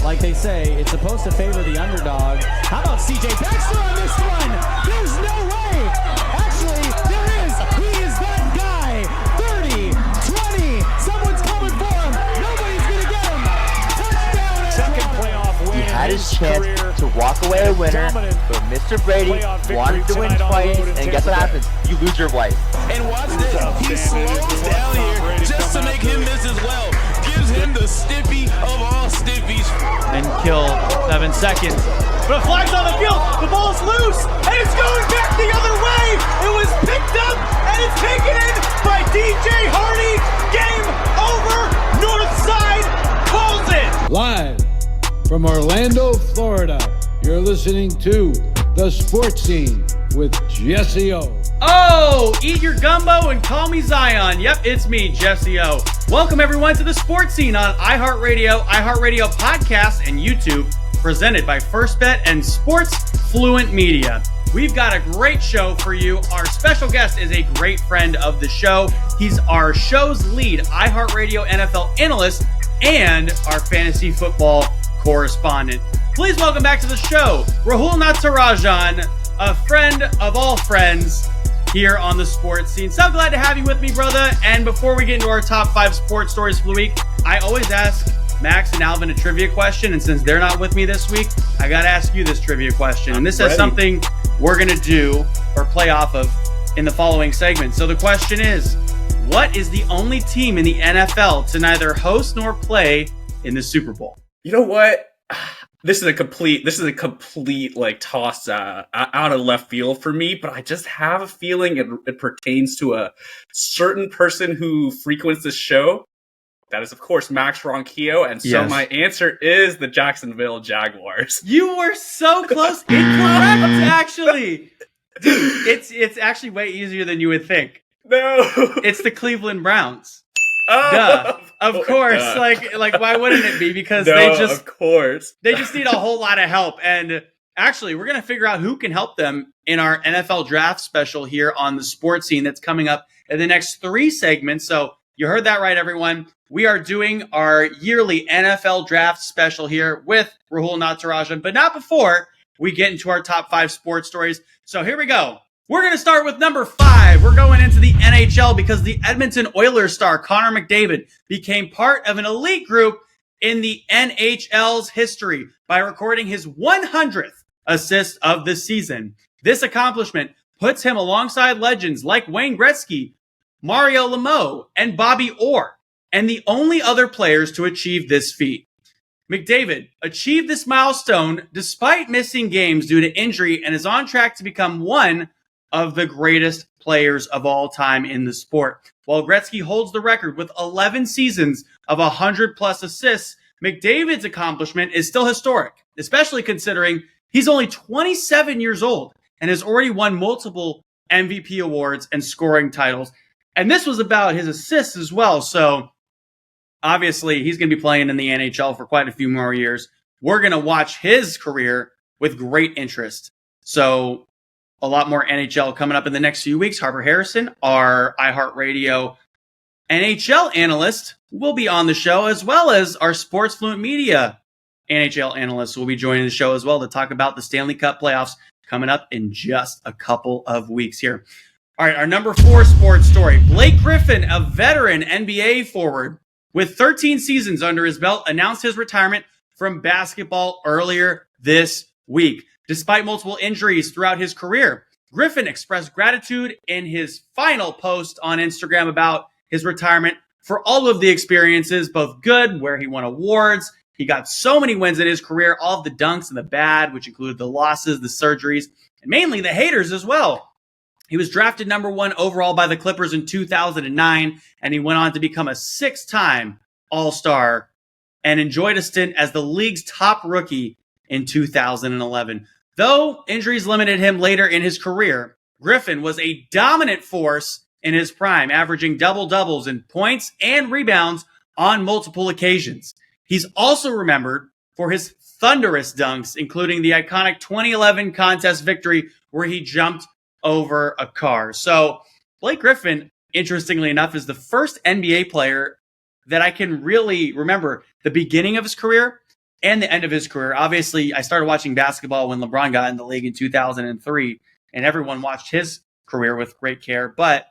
like they say, it's supposed to favor the underdog. How about CJ Baxter on this one? There's no way. Actually, there is. He is that guy. 30, 20. Someone's coming for him. Nobody's going to get him. Touchdown. Second playoff win. He had his chance to walk away a winner, but Mr. Brady wanted to win twice, and guess what happens? You lose your wife. And watch this. He slows down here just to make him miss as well. Gives him the stiffy of all stiffies. And kill 7 seconds. But a flag's on the field. The ball's loose. And it's going back the other way. It was picked up and it's taken in by DJ Hardy. Game over. Northside calls it. Live from Orlando, Florida, you're listening to The Sports Scene with Jesse Ough. Oh, eat your gumbo and call me Zion. Yep, it's me, Jesse Ough. Welcome everyone to The Sports Scene on iHeartRadio, iHeartRadio Podcast, and YouTube, presented by First Bet and Sports Fluent Media. We've got a great show for you. Our special guest is a great friend of the show. He's our show's lead iHeartRadio NFL analyst and our fantasy football correspondent. Please welcome back to the show, Rahul Natarajan, a friend of all friends here on The Sports Scene. So glad to have you with me, brother. And before we get into our top 5 sports stories for the week, I always ask Max and Alvin a trivia question. And since they're not with me this week, I got to ask you this trivia question. And this is something we're going to do or play off of in the following segment. So the question is, what is the only team in the NFL to neither host nor play in the Super Bowl? You know what? This is a complete like toss out of left field for me, but I just have a feeling it pertains to a certain person who frequents this show. That is, of course, Max Ronquillo, and so my answer is the Jacksonville Jaguars. You were so close. Incorrect, actually. Dude, it's actually way easier than you would think. No, it's the Cleveland Browns. Oh, duh. Of course. Duh. Like why wouldn't it be? Because they just need a whole lot of help. And actually, we're going to figure out who can help them in our NFL draft special here on The Sports Scene that's coming up in the next 3 segments. So you heard that right, everyone. We are doing our yearly NFL draft special here with Rahul Natarajan, but not before we get into our top 5 sports stories. So here we go. We're going to start with number 5. We're going into the NHL because the Edmonton Oilers star Connor McDavid became part of an elite group in the NHL's history by recording his 100th assist of the season. This accomplishment puts him alongside legends like Wayne Gretzky, Mario Lemieux, and Bobby Orr, and the only other players to achieve this feat. McDavid achieved this milestone despite missing games due to injury and is on track to become one of the greatest players of all time in the sport. While Gretzky holds the record with 11 seasons of 100-plus assists, McDavid's accomplishment is still historic, especially considering he's only 27 years old and has already won multiple MVP awards and scoring titles. And this was about his assists as well, so obviously he's going to be playing in the NHL for quite a few more years. We're going to watch his career with great interest. So a lot more NHL coming up in the next few weeks. Harper Harrison, our iHeartRadio NHL analyst, will be on the show, as well as our Sports Fluent Media NHL analyst will be joining the show as well to talk about the Stanley Cup playoffs coming up in just a couple of weeks here. All right, our number 4 sports story. Blake Griffin, a veteran NBA forward with 13 seasons under his belt, announced his retirement from basketball earlier this week. Despite multiple injuries throughout his career, Griffin expressed gratitude in his final post on Instagram about his retirement for all of the experiences, both good, where he won awards. He got so many wins in his career, all of the dunks and the bad, which included the losses, the surgeries, and mainly the haters as well. He was drafted number 1 overall by the Clippers in 2009, and he went on to become a 6-time All-Star and enjoyed a stint as the league's top rookie in 2011. Though injuries limited him later in his career, Griffin was a dominant force in his prime, averaging double-doubles in points and rebounds on multiple occasions. He's also remembered for his thunderous dunks, including the iconic 2011 contest victory where he jumped over a car. So Blake Griffin, interestingly enough, is the first NBA player that I can really remember the beginning of his career and the end of his career. Obviously, I started watching basketball when LeBron got in the league in 2003, and everyone watched his career with great care. But,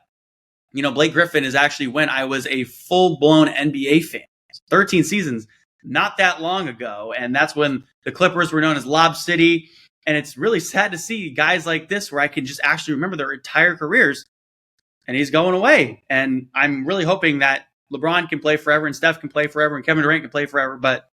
Blake Griffin is actually when I was a full-blown NBA fan. 13 seasons, not that long ago. And that's when the Clippers were known as Lob City. And it's really sad to see guys like this where I can just actually remember their entire careers. And he's going away. And I'm really hoping that LeBron can play forever and Steph can play forever and Kevin Durant can play forever. But,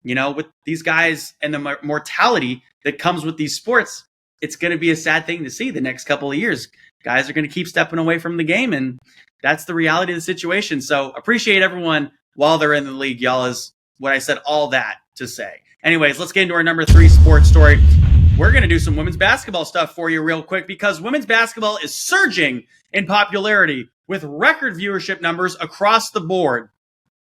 with these guys and the mortality that comes with these sports, it's going to be a sad thing to see the next couple of years. Guys are going to keep stepping away from the game. And that's the reality of the situation. So appreciate everyone while they're in the league, y'all, is what I said all that to say. Anyways, let's get into our number 3 sports story. We're going to do some women's basketball stuff for you real quick because women's basketball is surging in popularity with record viewership numbers across the board.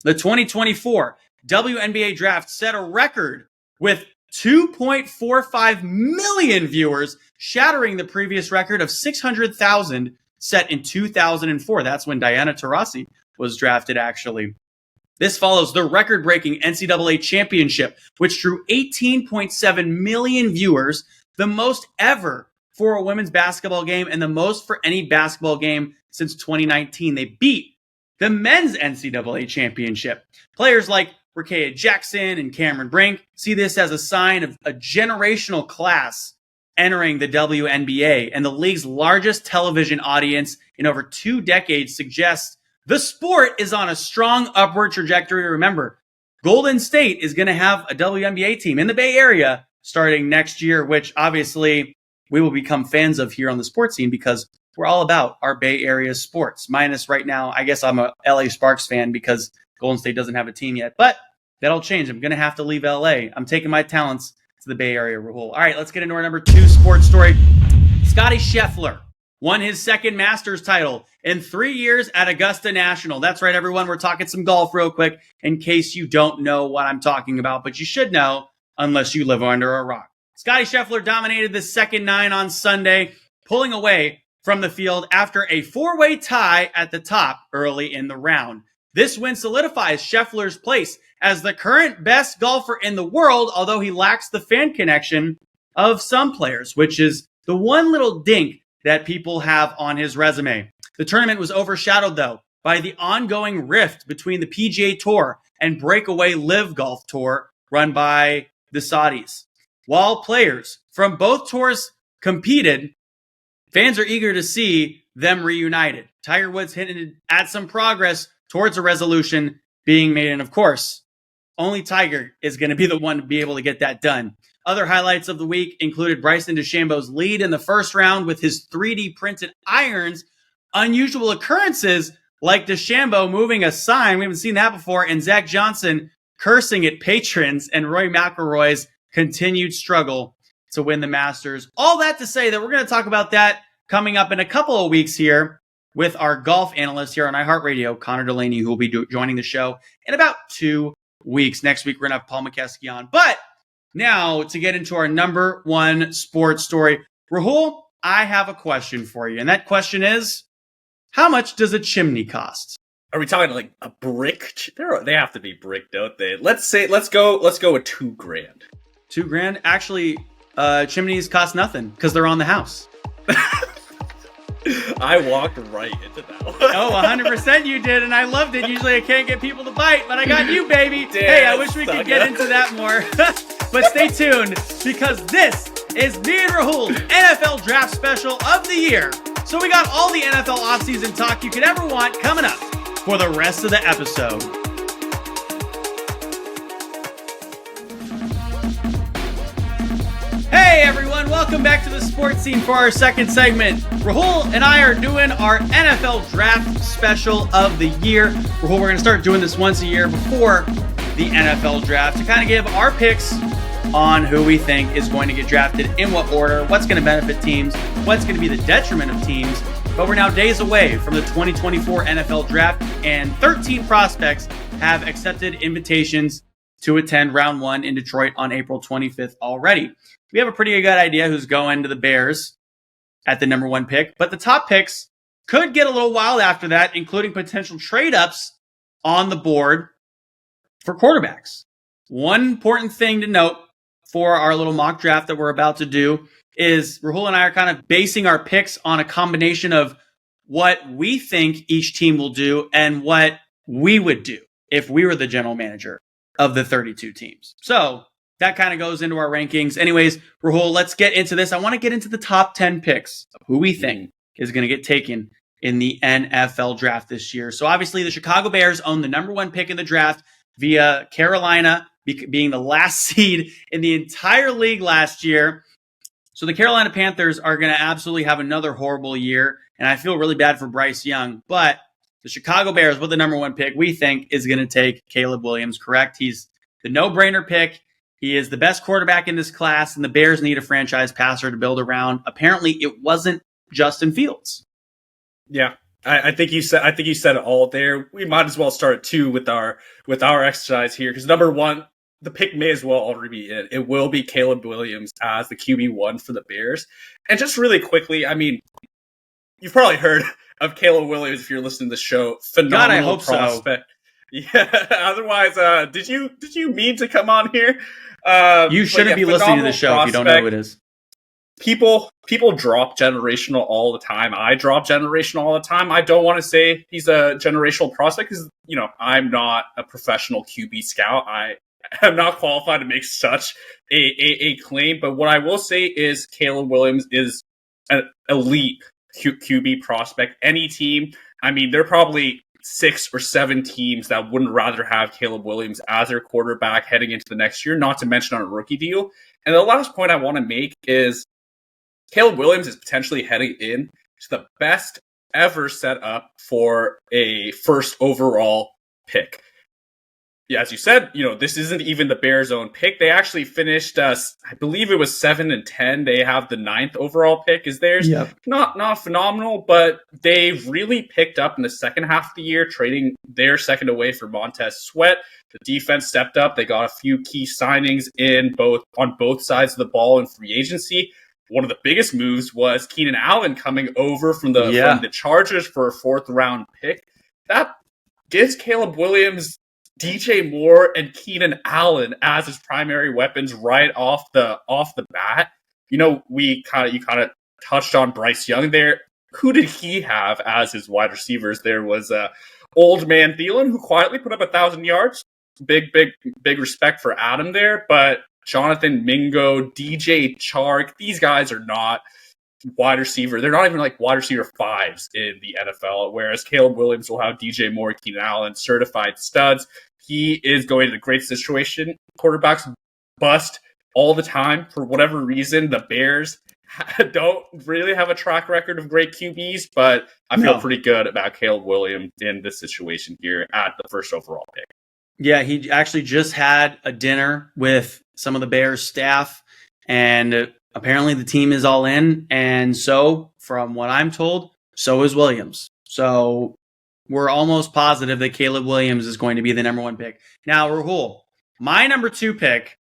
The 2024 WNBA draft set a record with 2.45 million viewers, shattering the previous record of 600,000 set in 2004. That's when Diana Taurasi was drafted, actually. This follows the record-breaking NCAA championship, which drew 18.7 million viewers, the most ever for a women's basketball game and the most for any basketball game since 2019. They beat the men's NCAA championship. Players like Rickea Jackson and Cameron Brink see this as a sign of a generational class entering the WNBA, and the league's largest television audience in over 2 decades suggests the sport is on a strong upward trajectory. Remember, Golden State is going to have a WNBA team in the Bay Area starting next year, which obviously we will become fans of here on the sports scene because we're all about our Bay Area sports. Minus right now, I guess I'm a LA Sparks fan because Golden State doesn't have a team yet, but that'll change. I'm going to have to leave LA. I'm taking my talents to the Bay Area, Rahul. All right, let's get into our number 2 sports story. Scottie Scheffler won his second Masters title in 3 years at Augusta National. That's right, everyone. We're talking some golf real quick in case you don't know what I'm talking about, but you should know unless you live under a rock. Scottie Scheffler dominated the second 9 on Sunday, pulling away from the field after a 4-way tie at the top early in the round. This win solidifies Scheffler's place as the current best golfer in the world, although he lacks the fan connection of some players, which is the one little dink that people have on his resume. The tournament was overshadowed, though, by the ongoing rift between the PGA Tour and breakaway Live Golf Tour run by the Saudis. While players from both tours competed, fans are eager to see them reunited. Tiger Woods hinted at some progress towards a resolution being made, and of course, only Tiger is going to be the one to be able to get that done. Other highlights of the week included Bryson DeChambeau's lead in the first round with his 3D printed irons, unusual occurrences like DeChambeau moving a sign, we haven't seen that before, and Zach Johnson cursing at patrons, and Rory McIlroy's continued struggle to win the Masters. All that to say that we're going to talk about that coming up in a couple of weeks here with our golf analyst here on iHeartRadio, Connor Delaney, who will be joining the show in about 2 weeks. Next week, we're going to have Paul McKeskey on. But now to get into our number 1 sports story. Rahul, I have a question for you. And that question is, how much does a chimney cost? Are we talking like a brick? They have to be brick, don't they? Let's go with $2,000. $2,000? Actually, chimneys cost nothing because they're on the house. I walked right into that one. Oh, 100% you did, and I loved it. Usually I can't get people to bite, but I got you, baby. Damn, hey, I wish we could get into that more. But stay tuned, because this is me and Rahul's NFL Draft Special of the year. So we got all the NFL offseason talk you could ever want coming up for the rest of the episode. Hey everyone, welcome back to the sports scene for our second segment. Rahul and I are doing our NFL Draft Special of the year. Rahul, we're going to start doing this once a year before the NFL Draft to kind of give our picks on who we think is going to get drafted, in what order, what's going to benefit teams, what's going to be the detriment of teams. But we're now days away from the 2024 NFL Draft, and 13 prospects have accepted invitations to attend round 1 in Detroit on April 25th already. We have a pretty good idea who's going to the Bears at the number 1 pick, but the top picks could get a little wild after that, including potential trade-ups on the board for quarterbacks. one important thing to note for our little mock draft that we're about to do is Rahul and I are kind of basing our picks on a combination of what we think each team will do and what we would do if we were the general manager of the 32 teams. So that kind of goes into our rankings. Anyways, Rahul, let's get into this. I want to get into the top 10 picks of who we think is going to get taken in the NFL draft this year. So obviously the Chicago Bears own the number 1 pick in the draft via Carolina being the last seed in the entire league last year. So the Carolina Panthers are going to absolutely have another horrible year, and I feel really bad for Bryce Young. But the Chicago Bears, with the number 1 pick, we think is going to take Caleb Williams, correct? He's the no-brainer pick. He is the best quarterback in this class, and the Bears need a franchise passer to build around. Apparently, it wasn't Justin Fields. Yeah, I think you said it all there. We might as well start too with our exercise here, because number 1, the pick may as well already be in. It will be Caleb Williams as the QB1 for the Bears. And just really quickly, I mean, you've probably heard of Caleb Williams if you're listening to the show. Phenomenal God, I hope prospect. So. Yeah. Otherwise, did you mean to come on here? You shouldn't be listening to the show if you don't know who it is. People drop generational all the time. I drop generational all the time. I don't want to say he's a generational prospect because, I'm not a professional QB scout. I am not qualified to make such a claim. But what I will say is Caleb Williams is an elite QB prospect. Any team, I mean, there are probably 6 or 7 teams that wouldn't rather have Caleb Williams as their quarterback heading into the next year, not to mention on a rookie deal. And the last point I want to make is Caleb Williams is potentially heading in to the best ever set up for a first overall pick. Yeah, as you said, this isn't even the Bears' own pick. They actually finished, I believe it was 7-10. They have the 9th overall pick is theirs. Yep. Not phenomenal, but they really picked up in the second half of the year, trading their second away for Montez Sweat. The defense stepped up. They got a few key signings on both sides of the ball in free agency. One of the biggest moves was Keenan Allen coming over from the Chargers for a 4th round pick. That gives Caleb Williams DJ Moore and Keenan Allen as his primary weapons right off the bat. You kind of touched on Bryce Young there. Who did he have as his wide receivers? There was old man Thielen, who quietly put up 1,000 yards. Big respect for Adam there, but Jonathan Mingo, DJ Chark, these guys are not wide receiver. They're not even like wide receiver 5s in the NFL, whereas Caleb Williams will have DJ Moore, Keenan Allen, certified studs. He is going to a great situation. Quarterbacks bust all the time for whatever reason. The Bears don't really have a track record of great QBs, but I feel pretty good about Caleb Williams in this situation here at the first overall pick. Yeah, he actually just had a dinner with some of the Bears staff, and apparently the team is all in. And so, from what I'm told, so is Williams. So we're almost positive that Caleb Williams is going to be the number 1 pick. Now, Rahul, my number 2 pick,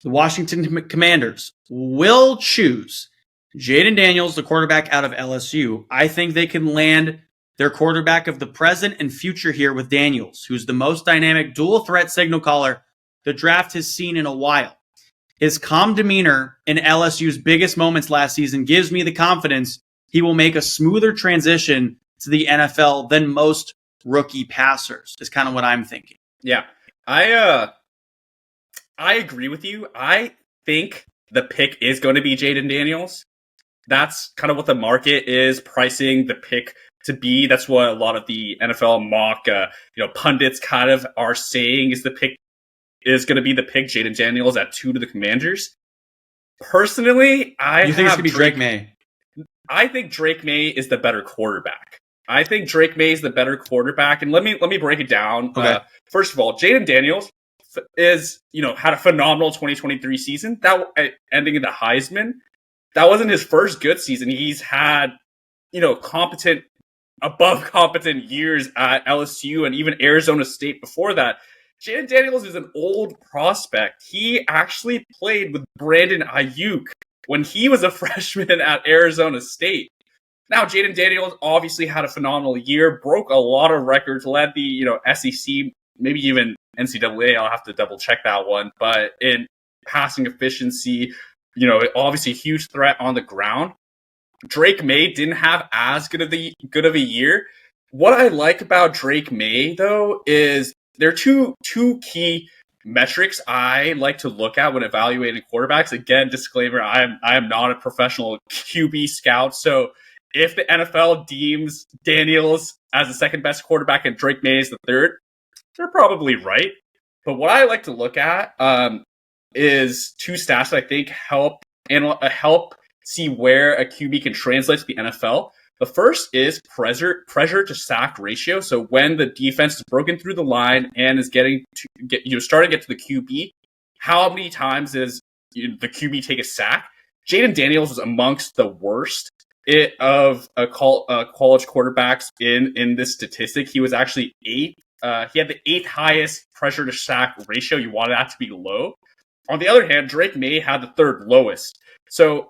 the Washington Commanders, will choose Jaden Daniels, the quarterback out of LSU. I think they can land their quarterback of the present and future here with Daniels, who's the most dynamic dual threat signal caller the draft has seen in a while. His calm demeanor in LSU's biggest moments last season gives me the confidence he will make a smoother transition to the NFL than most rookie passers, is kind of what I'm thinking. Yeah, I agree with you. I think the pick is going to be Jaden Daniels. That's kind of what the market is pricing the pick to be. That's what a lot of the NFL mock, pundits kind of are saying is the pick is going to be the pick. Jaden Daniels at 2 to the Commanders. Personally, you think it's going to be Drake May? I think Drake May is the better quarterback. I think Drake May is the better quarterback, and let me break it down. Okay. First of all, Jaden Daniels is had a phenomenal 2023 season that ending in the Heisman. That wasn't his first good season. He's had above competent years at LSU and even Arizona State before that. Jaden Daniels is an old prospect. He actually played with Brandon Ayuk when he was a freshman at Arizona State. Now, Jaden Daniels obviously had a phenomenal year, broke a lot of records, led the SEC, maybe even NCAA. I'll have to double check that one. But in passing efficiency, obviously a huge threat on the ground. Drake May didn't have as good of a year. What I like about Drake May, though, is there are two key metrics I like to look at when evaluating quarterbacks. Again, disclaimer, I am not a professional QB scout. So if the NFL deems Daniels as the second best quarterback and Drake May is the third, they're probably right. But what I like to look at is two stats that I think help see where a QB can translate to the NFL. The first is pressure to sack ratio. So when the defense is broken through the line and is starting to get to the QB, how many times does the QB take a sack? Jaden Daniels was amongst the worst of college quarterbacks in this statistic. He was actually 8th. He had the 8th highest pressure to sack ratio. You wanted that to be low. On the other hand, Drake May had the 3rd lowest. So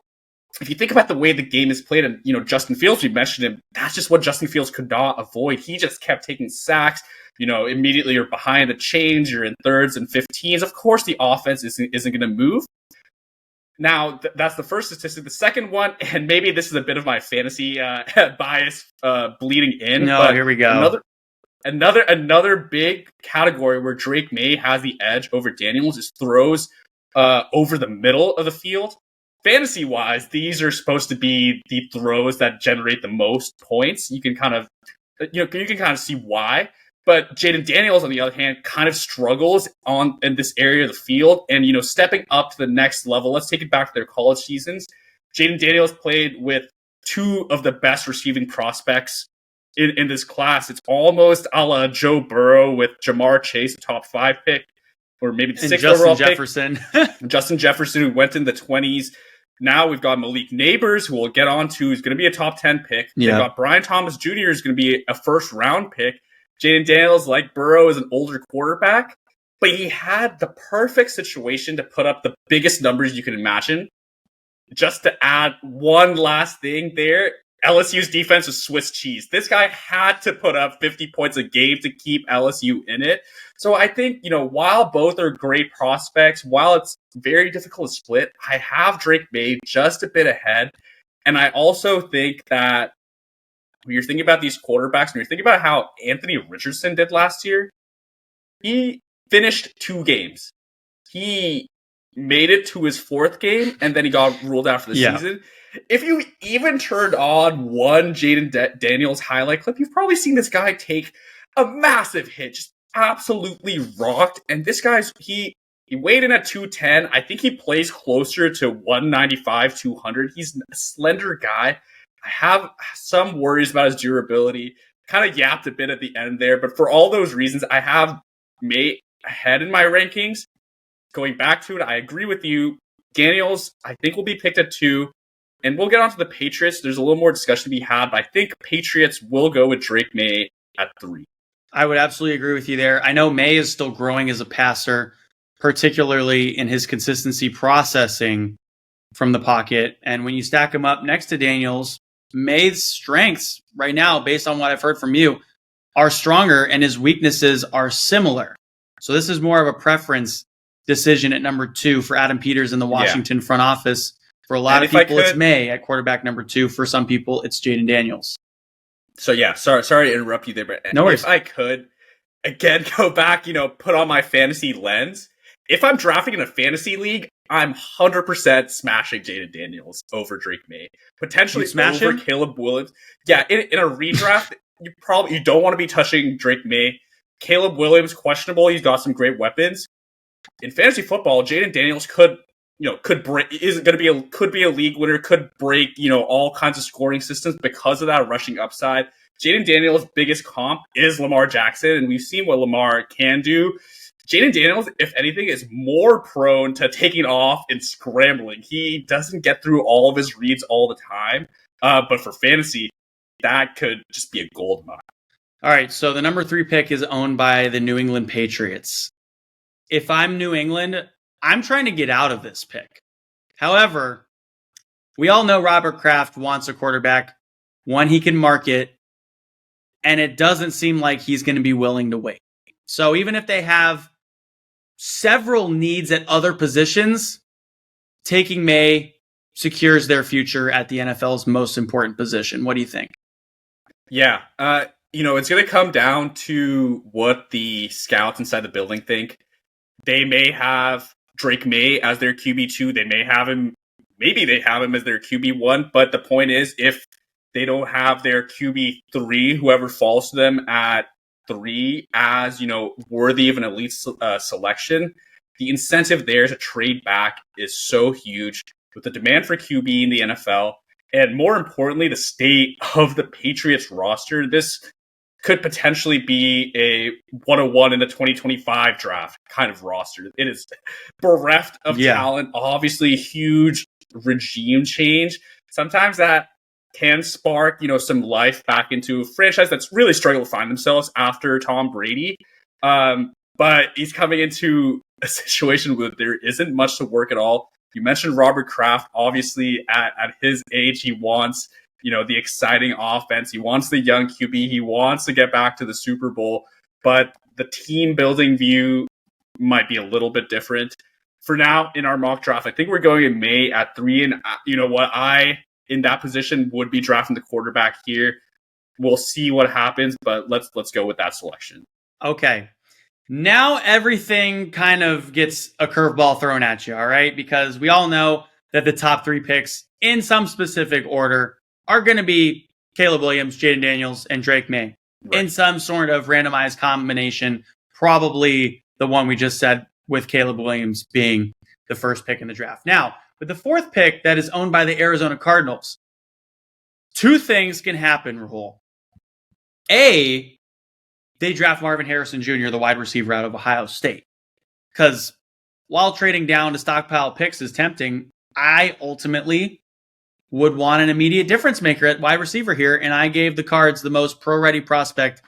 if you think about the way the game is played, and Justin Fields, we mentioned him, that's just what Justin Fields could not avoid. He just kept taking sacks. Immediately you're behind the chains, you're in 3rds and 15s. Of course, the offense isn't going to move. Now, that's the first statistic. The second one, and maybe this is a bit of my fantasy bias bleeding in. No, here we go. Another big category where Drake May has the edge over Daniels is throws over the middle of the field. Fantasy-wise, these are supposed to be the throws that generate the most points. You can kind of see why. But Jaden Daniels, on the other hand, kind of struggles in this area of the field. And, stepping up to the next level, let's take it back to their college seasons. Jaden Daniels played with 2 of the best receiving prospects in this class. It's almost a la Joe Burrow with Jamar Chase, a top 5 pick, or maybe the 6th overall Jefferson. pick. Justin Jefferson, who went in the 20s. Now we've got Malik Neighbors, who we'll get on to, who's going to be a top 10 pick. Yeah. We've got Brian Thomas Jr., who's going to be a 1st-round pick. Jaden Daniels, like Burrow, is an older quarterback, but he had the perfect situation to put up the biggest numbers you can imagine. Just to add one last thing there, LSU's defense was Swiss cheese. This guy had to put up 50 points a game to keep LSU in it. So I think, while both are great prospects, while it's very difficult to split, I have Drake May just a bit ahead. And I also think that when you're thinking about these quarterbacks, when you're thinking about how Anthony Richardson did last year, he finished 2 games. He made it to his 4th game, and then he got ruled out for the season. If you even turned on one Jaden Daniels highlight clip, you've probably seen this guy take a massive hit, just absolutely rocked. And this guy's, he weighed in at 210. I think he plays closer to 195, 200. He's a slender guy. I have some worries about his durability. Kind of yapped a bit at the end there, but for all those reasons, I have May ahead in my rankings. Going back to it, I agree with you. Daniels, I think, will be picked at 2. And we'll get on to the Patriots. There's a little more discussion to be had, but I think Patriots will go with Drake May at 3. I would absolutely agree with you there. I know May is still growing as a passer, particularly in his consistency processing from the pocket. And when you stack him up next to Daniels, May's strengths right now, based on what I've heard from you, are stronger and his weaknesses are similar. So this is more of a preference decision at number 2 for Adam Peters in the Washington front office. For a lot of people, it's May at quarterback number 2. For some people, it's Jaden Daniels. So sorry to interrupt you there, but no worries. If I could, again, go back, put on my fantasy lens. If I'm drafting in a fantasy league, I'm 100% smashing Jaden Daniels over Drake May. Potentially over him? Caleb Williams. Yeah, in a redraft, you don't want to be touching Drake May. Caleb Williams, questionable. He's got some great weapons. In fantasy football, Jaden Daniels could be a league winner, could break, all kinds of scoring systems because of that rushing upside. Jaden Daniels' biggest comp is Lamar Jackson, and we've seen what Lamar can do. Jaden Daniels, if anything, is more prone to taking off and scrambling. He doesn't get through all of his reads all the time, but for fantasy, that could just be a gold mine. All right, so the number 3 pick is owned by the New England Patriots. If I'm New England, I'm trying to get out of this pick. However, we all know Robert Kraft wants a quarterback, one he can market, and it doesn't seem like he's going to be willing to wait. So even if they have several needs at other positions, taking May secures their future at the NFL's most important position. What do you think? Yeah. It's going to come down to what the scouts inside the building think. They may have Drake May as their QB2. They may have him. Maybe they have him as their QB1. But the point is, if they don't have their QB3, whoever falls to them at 3 as, worthy of an elite selection, the incentive there to trade back is so huge with the demand for QB in the NFL. And more importantly, the state of the Patriots roster. This could potentially be a 101 in the 2025 draft kind of roster. It is bereft of talent. Obviously, huge regime change. Sometimes that can spark, some life back into a franchise that's really struggled to find themselves after Tom Brady. But he's coming into a situation where there isn't much to work at all. You mentioned Robert Kraft. Obviously, at his age, he wants, the exciting offense. He wants the young QB. He wants to get back to the Super Bowl. But the team building view might be a little bit different. For now, in our mock draft, I think we're going in May at 3. And you know what? In that position, would be drafting the quarterback here. We'll see what happens, but let's go with that selection. Okay. Now everything kind of gets a curveball thrown at you, all right? Because we all know that the top 3 picks in some specific order are going to be Caleb Williams, Jaden Daniels, and Drake May. Right. In some sort of randomized combination, probably the one we just said with Caleb Williams being the first pick in the draft. Now, with the 4th pick that is owned by the Arizona Cardinals, 2 things can happen, Rahul. A, they draft Marvin Harrison Jr., the wide receiver out of Ohio State. Because while trading down to stockpile picks is tempting, I ultimately would want an immediate difference maker at wide receiver here, and I gave the Cards the most pro-ready prospect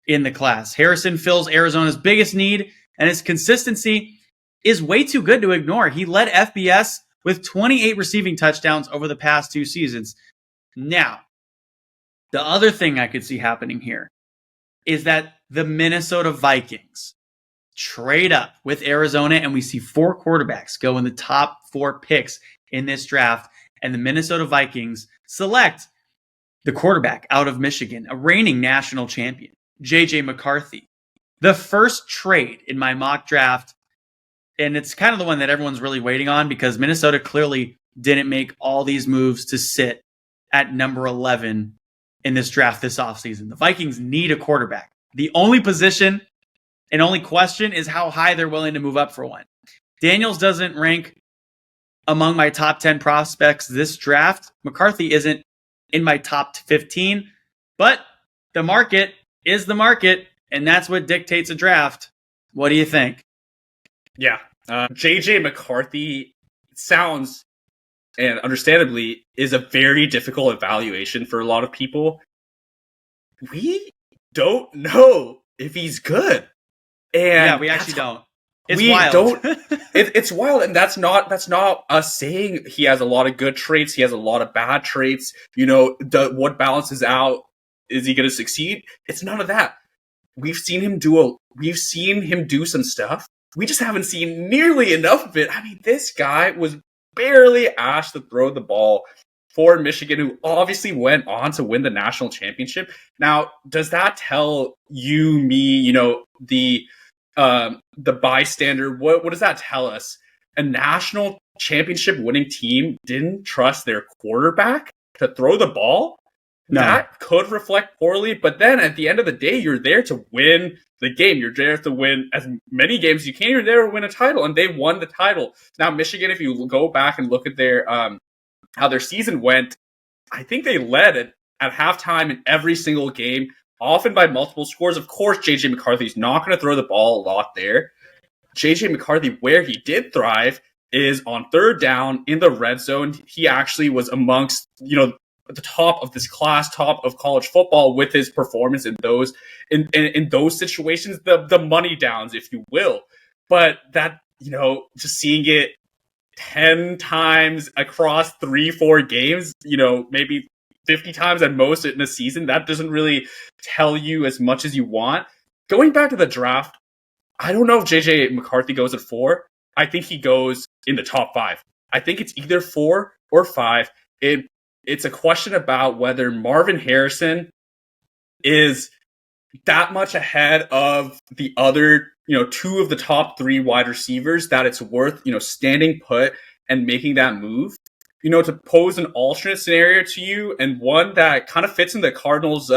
in the class. Harrison fills Arizona's biggest need, and his consistency is way too good to ignore. He led FBS with 28 receiving touchdowns over the past 2 seasons. Now, the other thing I could see happening here is that the Minnesota Vikings trade up with Arizona, and we see 4 quarterbacks go in the top 4 picks in this draft, and the Minnesota Vikings select the quarterback out of Michigan, a reigning national champion, J.J. McCarthy. The first trade in my mock draft, and it's kind of the one that everyone's really waiting on because Minnesota clearly didn't make all these moves to sit at number 11 in this draft this offseason. The Vikings need a quarterback. The only position and only question is how high they're willing to move up for one. Daniels doesn't rank among my top 10 prospects this draft. McCarthy isn't in my top 15, but the market is the market, and that's what dictates a draft. What do you think? Yeah. J.J. McCarthy sounds, and understandably, is a very difficult evaluation for a lot of people. We don't know if he's good. And yeah, we actually don't. It's wild. It's wild, and that's not us saying he has a lot of good traits. He has a lot of bad traits. What balances out? Is he going to succeed? It's none of that. We've seen him do some stuff. We just haven't seen nearly enough of it. I mean, this guy was barely asked to throw the ball for Michigan, who obviously went on to win the national championship. Now, does that tell you, me, the bystander, what does that tell us? A national championship winning team didn't trust their quarterback to throw the ball? No. That could reflect poorly, but then at the end of the day, you're there to win the game. You're there to win as many games as you can. You're there to win a title, and they won the title. Now, Michigan, if you go back and look at their how their season went, I think they led at halftime in every single game, often by multiple scores. Of course, J.J. McCarthy's not going to throw the ball a lot there. J.J. McCarthy, where he did thrive, is on 3rd down in the red zone. He actually was amongst, the top of this class, top of college football with his performance in those in those situations, the money downs, if you will. But that, just seeing it 10 times across 3-4 games, maybe 50 times at most in a season, that doesn't really tell you as much as you want. Going back to the draft, I don't know if JJ McCarthy goes at 4. I think he goes in the top 5. I think it's either 4 or 5. It's a question about whether Marvin Harrison is that much ahead of the other, 2 of the top 3 wide receivers that it's worth, standing put and making that move. To pose an alternate scenario to you, and one that kind of fits in the Cardinals'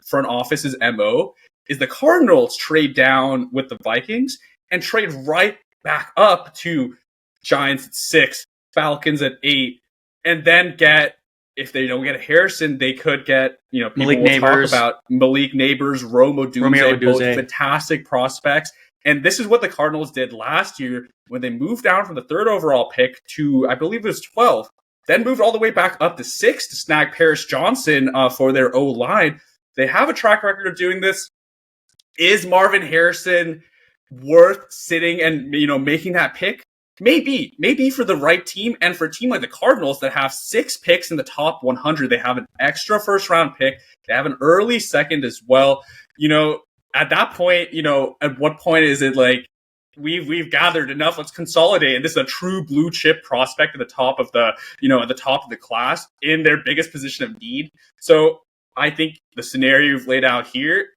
front office's MO, is the Cardinals trade down with the Vikings and trade right back up to Giants at 6, Falcons at 8, and then get, if they don't get Harrison, they could get, people Malik will Neighbors. talk about Malik Neighbors, Romeo Odunze, both fantastic prospects. And this is what the Cardinals did last year when they moved down from the 3rd overall pick to, I believe it was 12, then moved all the way back up to 6 to snag Paris Johnson for their O-line. They have a track record of doing this. Is Marvin Harrison worth sitting and, making that pick? Maybe for the right team, and for a team like the Cardinals that have 6 picks in the top 100, they have an extra first round pick. They have an early second as well. At that point, at what point is it like, we've gathered enough, let's consolidate, and this is a true blue chip prospect at the top of the, at the top of the class in their biggest position of need. So I think the scenario you've laid out here,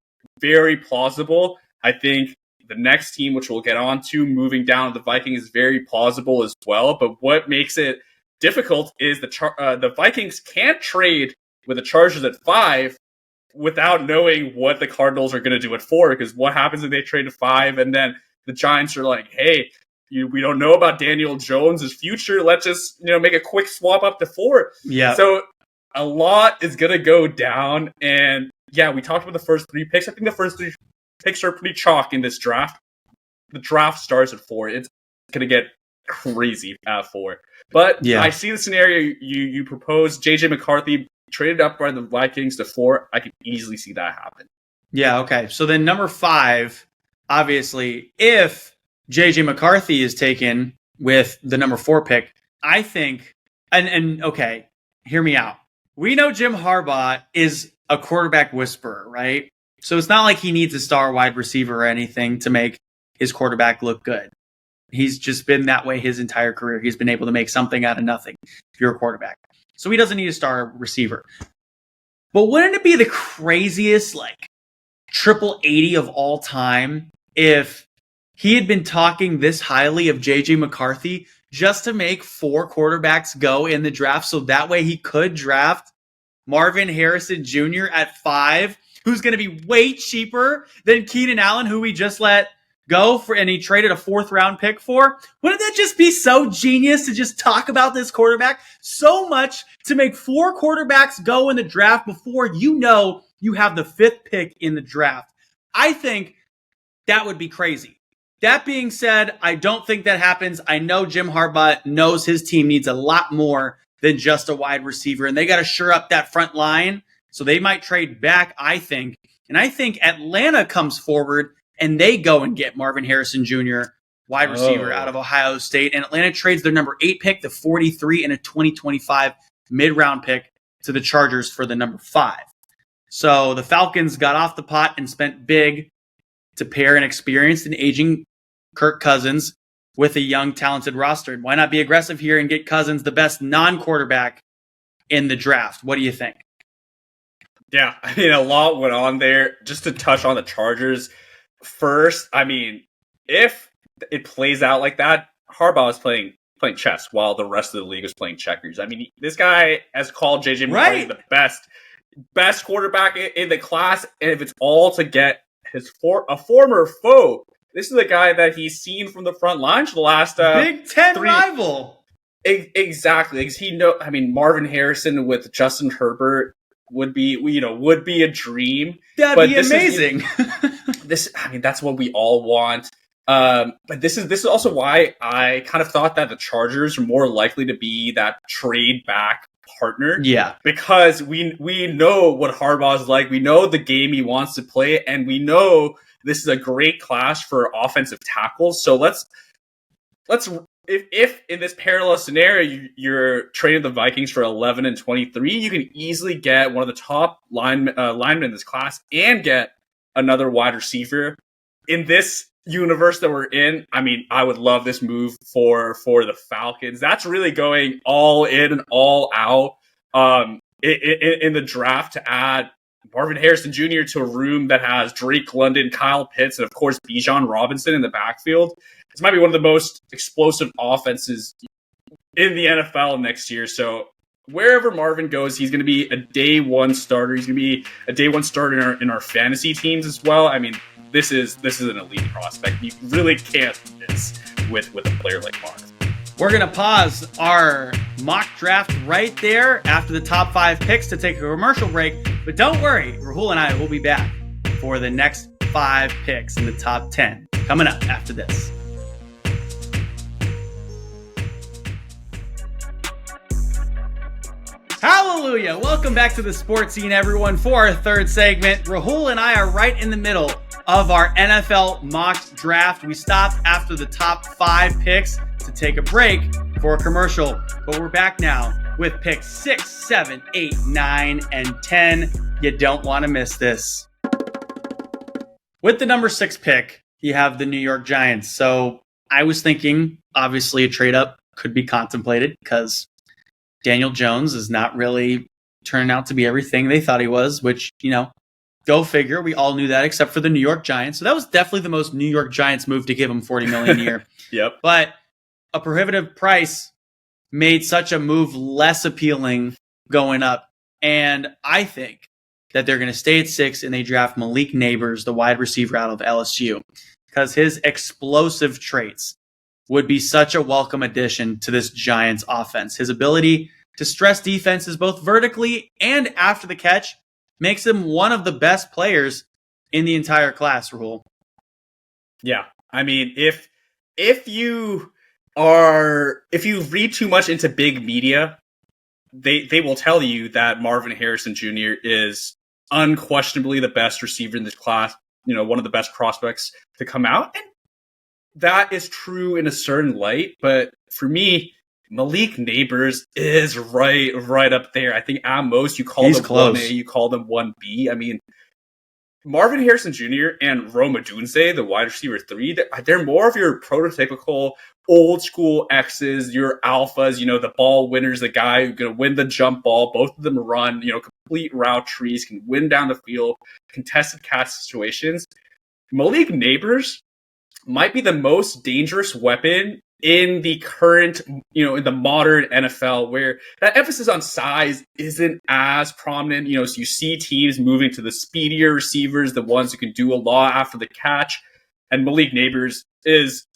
very plausible. I think the next team, which we'll get on to, moving down to the Vikings, is very plausible as well. But what makes it difficult is the Vikings can't trade with the Chargers at 5 without knowing what the Cardinals are going to do at 4. Because what happens if they trade at 5 and then the Giants are like, hey, we don't know about Daniel Jones' future. Let's just make a quick swap up to 4. Yeah. So a lot is going to go down. And yeah, we talked about the first 3 picks. I think the first 3 picks are pretty chalk in this draft. The draft starts at 4. It's going to get crazy at 4. But yeah, I see the scenario you proposed. JJ McCarthy traded up by the Vikings to 4. I can easily see that happen. Yeah, okay. So then number 5, obviously, if JJ McCarthy is taken with the number 4 pick, I think, and okay, hear me out. We know Jim Harbaugh is a quarterback whisperer, right? So it's not like he needs a star wide receiver or anything to make his quarterback look good. He's just been that way his entire career. He's been able to make something out of nothing if you're a quarterback. So he doesn't need a star receiver. But wouldn't it be the craziest, triple 80 of all time if he had been talking this highly of JJ McCarthy just to make 4 quarterbacks go in the draft, so that way he could draft Marvin Harrison Jr. at 5, who's going to be way cheaper than Keenan Allen, who we just let go for, and he traded a 4th round pick for? Wouldn't that just be so genius to just talk about this quarterback so much to make 4 quarterbacks go in the draft before you have the 5th pick in the draft? I think that would be crazy. That being said, I don't think that happens. I know Jim Harbaugh knows his team needs a lot more than just a wide receiver, and they got to shore up that front line. So they might trade back, I think. And I think Atlanta comes forward and they go and get Marvin Harrison Jr., wide receiver out of Ohio State. And Atlanta trades their number 8 pick, the 43, and a 2025 mid-round pick to the Chargers for the number 5. So the Falcons got off the pot and spent big to pair an experienced and aging Kirk Cousins with a young, talented roster. Why not be aggressive here and get Cousins, the best non-quarterback in the draft? What do you think? Yeah, a lot went on there. Just to touch on the Chargers first, if it plays out like that, Harbaugh is playing chess while the rest of the league is playing checkers. This guy has called JJ McCarthy the best quarterback in the class, and if it's all to get a former foe, this is a guy that he's seen from the front lines for the last Big Ten rival. Exactly. Marvin Harrison with Justin Herbert would be a dream. That'd be amazing. That's what we all want. But this is also why I kind of thought that the Chargers are more likely to be that trade back partner. Yeah. Because we know what Harbaugh is like. We know the game he wants to play, and we know this is a great class for offensive tackles. So let's if in this parallel scenario you're trading the Vikings for 11 and 23, you can easily get one of the top linemen in this class and get another wide receiver. In this universe that we're in, I mean, I would love this move for the Falcons. That's really going all in and all out in the draft to add Marvin Harrison Jr. to a room that has Drake London, Kyle Pitts, and of course Bijan Robinson in the backfield. This might be one of the most explosive offenses in the NFL next year. So wherever Marvin goes, he's going to be a day one starter. He's going to be a day one starter in our fantasy teams as well. I mean, this is an elite prospect. You really can't miss with a player like Marvin. We're going to pause our mock draft right there after the top 5 picks to take a commercial break. But don't worry, Rahul and I will be back for the next 5 picks in the top 10 coming up after this. Hallelujah! Welcome back to the sports scene, everyone, for our third segment. Rahul and I are right in the middle of our NFL mock draft. We stopped after the top 5 picks to take a break for a commercial, but we're back now with picks 6, 7, 8, 9, and 10. You don't want to miss this. With the number 6 pick, you have the New York Giants. So I was thinking, obviously, a trade up could be contemplated because Daniel Jones is not really turning out to be everything they thought he was, which, go figure. We all knew that except for the New York Giants. So that was definitely the most New York Giants move to give him $40 million a year. Yep. But a prohibitive price made such a move less appealing going up. And I think that they're going to stay at 6 and they draft Malik Nabers, the wide receiver out of LSU, because his explosive traits would be such a welcome addition to this Giants offense. His ability to stress defenses both vertically and after the catch makes him one of the best players in the entire class, Rahul. Yeah. I mean, if you read too much into big media, they will tell you that Marvin Harrison Jr. is unquestionably the best receiver in this class, one of the best prospects to come out. And that is true in a certain light, but for me, Malik Nabers is right up there. I think at most you call them close. 1A, you call them 1B. I mean, Marvin Harrison Jr. and Rome Odunze, the wide receiver 3, they're more of your prototypical old school X's, your alphas, the ball winners, the guy who's going to win the jump ball. Both of them run, complete route trees, can win down the field, contested catch situations. Malik Nabers might be the most dangerous weapon in the current, in the modern NFL, where that emphasis on size isn't as prominent. So you see teams moving to the speedier receivers, the ones who can do a lot after the catch. And Malik Nabers is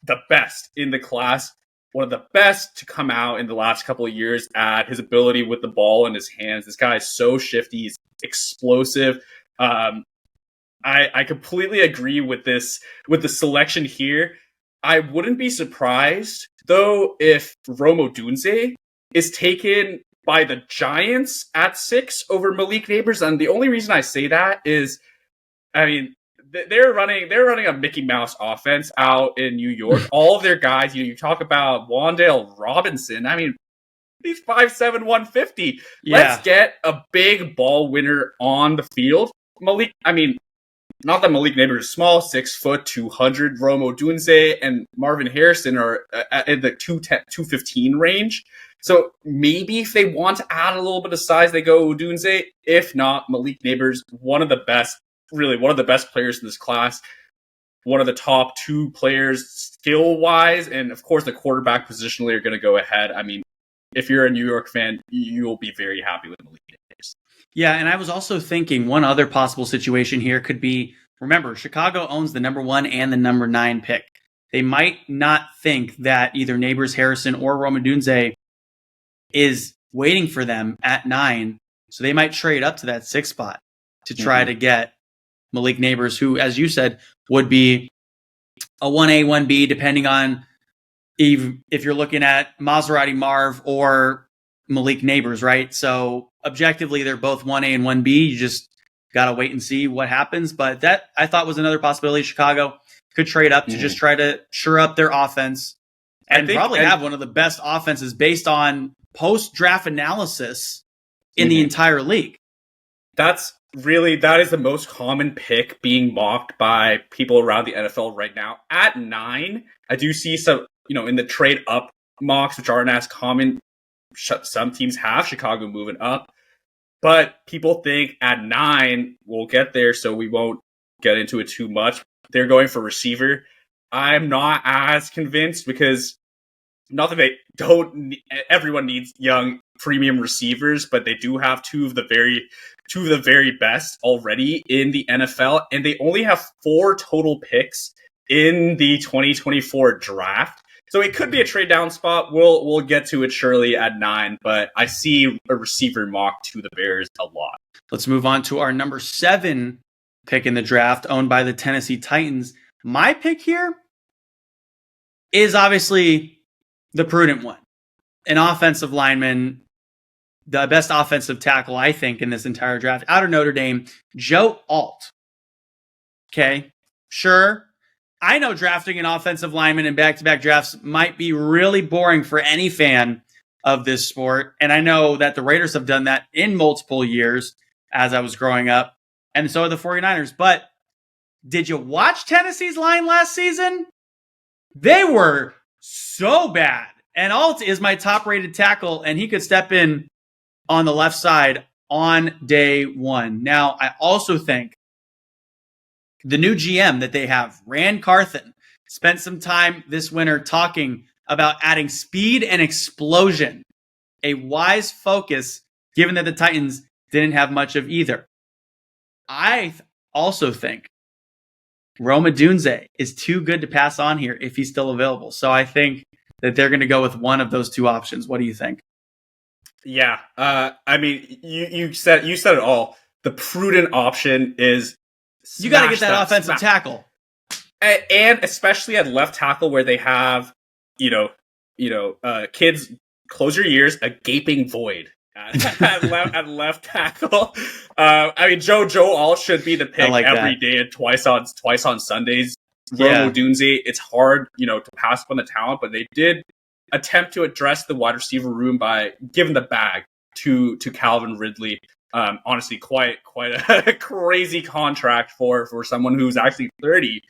the best in the class, one of the best to come out in the last couple of years at his ability with the ball in his hands. This guy is so shifty, he's explosive. I completely agree with the selection here. I wouldn't be surprised, though, if Rome Odunze is taken by the Giants at 6 over Malik Nabers. And the only reason I say that is, I mean, they're running a Mickey Mouse offense out in New York. All of their guys, you talk about Wan'Dale Robinson. I mean, he's 5'7", 150. Yeah. Let's get a big ball winner on the field. Not that Malik Nabers is small, 6 foot, 200. Rome Odunze and Marvin Harrison are in the 215 range. So maybe if they want to add a little bit of size, they go Odunze. If not, Malik Nabers, one of the best players in this class. One of the top 2 players skill-wise. And, of course, the quarterback positionally are going to go ahead. I mean, if you're a New York fan, you'll be very happy with Malik Nabers. Yeah, and I was also thinking one other possible situation here could be, remember, Chicago owns the number 1 and the number 9 pick. They might not think that either Nabers, Harrison, or Rome Odunze is waiting for them at 9, so they might trade up to that 6 spot to try to get Malik Nabers, who, as you said, would be a 1A, 1B, depending on if you're looking at Maserati Marv or Malik Nabers, right? So objectively, they're both 1A and 1B. You just got to wait and see what happens. But that, I thought, was another possibility. Chicago could trade up to just try to shore up their offense and probably have one of the best offenses based on post-draft analysis in the entire league. That's really, that is the most common pick being mocked by people around the NFL right now. At 9, I do see some, in the trade up mocks, which aren't as common. Some teams have Chicago moving up, but people think at 9 we'll get there, so we won't get into it too much. They're going for receiver. I'm not as convinced because not that they don't. Everyone needs young premium receivers, but they do have two of the very best already in the NFL, and they only have 4 total picks in the 2024 draft. So it could be a trade down spot. We'll get to it surely at 9, but I see a receiver mock to the Bears a lot. Let's move on to our number 7 pick in the draft, owned by the Tennessee Titans. My pick here is obviously the prudent one. An offensive lineman, the best offensive tackle, I think, in this entire draft, out of Notre Dame, Jesse Ough. Okay, sure. I know drafting an offensive lineman in back-to-back drafts might be really boring for any fan of this sport. And I know that the Raiders have done that in multiple years as I was growing up. And so are the 49ers. But did you watch Tennessee's line last season? They were so bad. And Alt is my top-rated tackle, and he could step in on the left side on day 1. Now, I also think the new GM that they have, Rand Carthen, spent some time this winter talking about adding speed and explosion. A wise focus, given that the Titans didn't have much of either. I also think Rome Odunze is too good to pass on here if he's still available. So I think that they're going to go with one of those 2 options. What do you think? Yeah, I mean, you said it all. The prudent option is you got to get that offensive tackle, and especially at left tackle where they have, kids. Close your ears, a gaping void at left tackle. I mean, Joe Alt should be the pick every day and twice on Sundays. Rome Odunze, it's hard, to pass up on the talent, but they did attempt to address the wide receiver room by giving the bag to Calvin Ridley. Honestly, quite a crazy contract for someone who's actually 30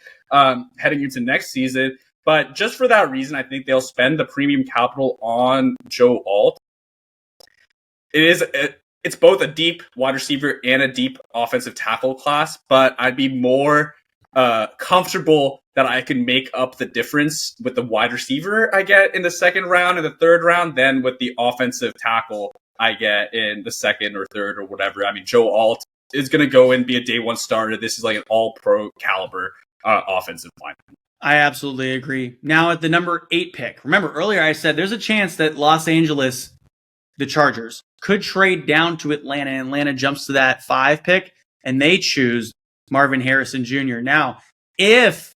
heading into next season. But just for that reason, I think they'll spend the premium capital on Jesse Ough. It's both a deep wide receiver and a deep offensive tackle class, but I'd be more comfortable that I can make up the difference with the wide receiver I get in the second round and the third round than with the offensive tackle I get in the second or third or whatever. I mean, Jesse Ough is going to go and be a day 1 starter. This is like an all-pro caliber offensive line. I absolutely agree. Now at the number 8 pick, remember earlier I said there's a chance that Los Angeles, the Chargers, could trade down to Atlanta. Atlanta jumps to that 5 pick and they choose Marvin Harrison Jr. Now, if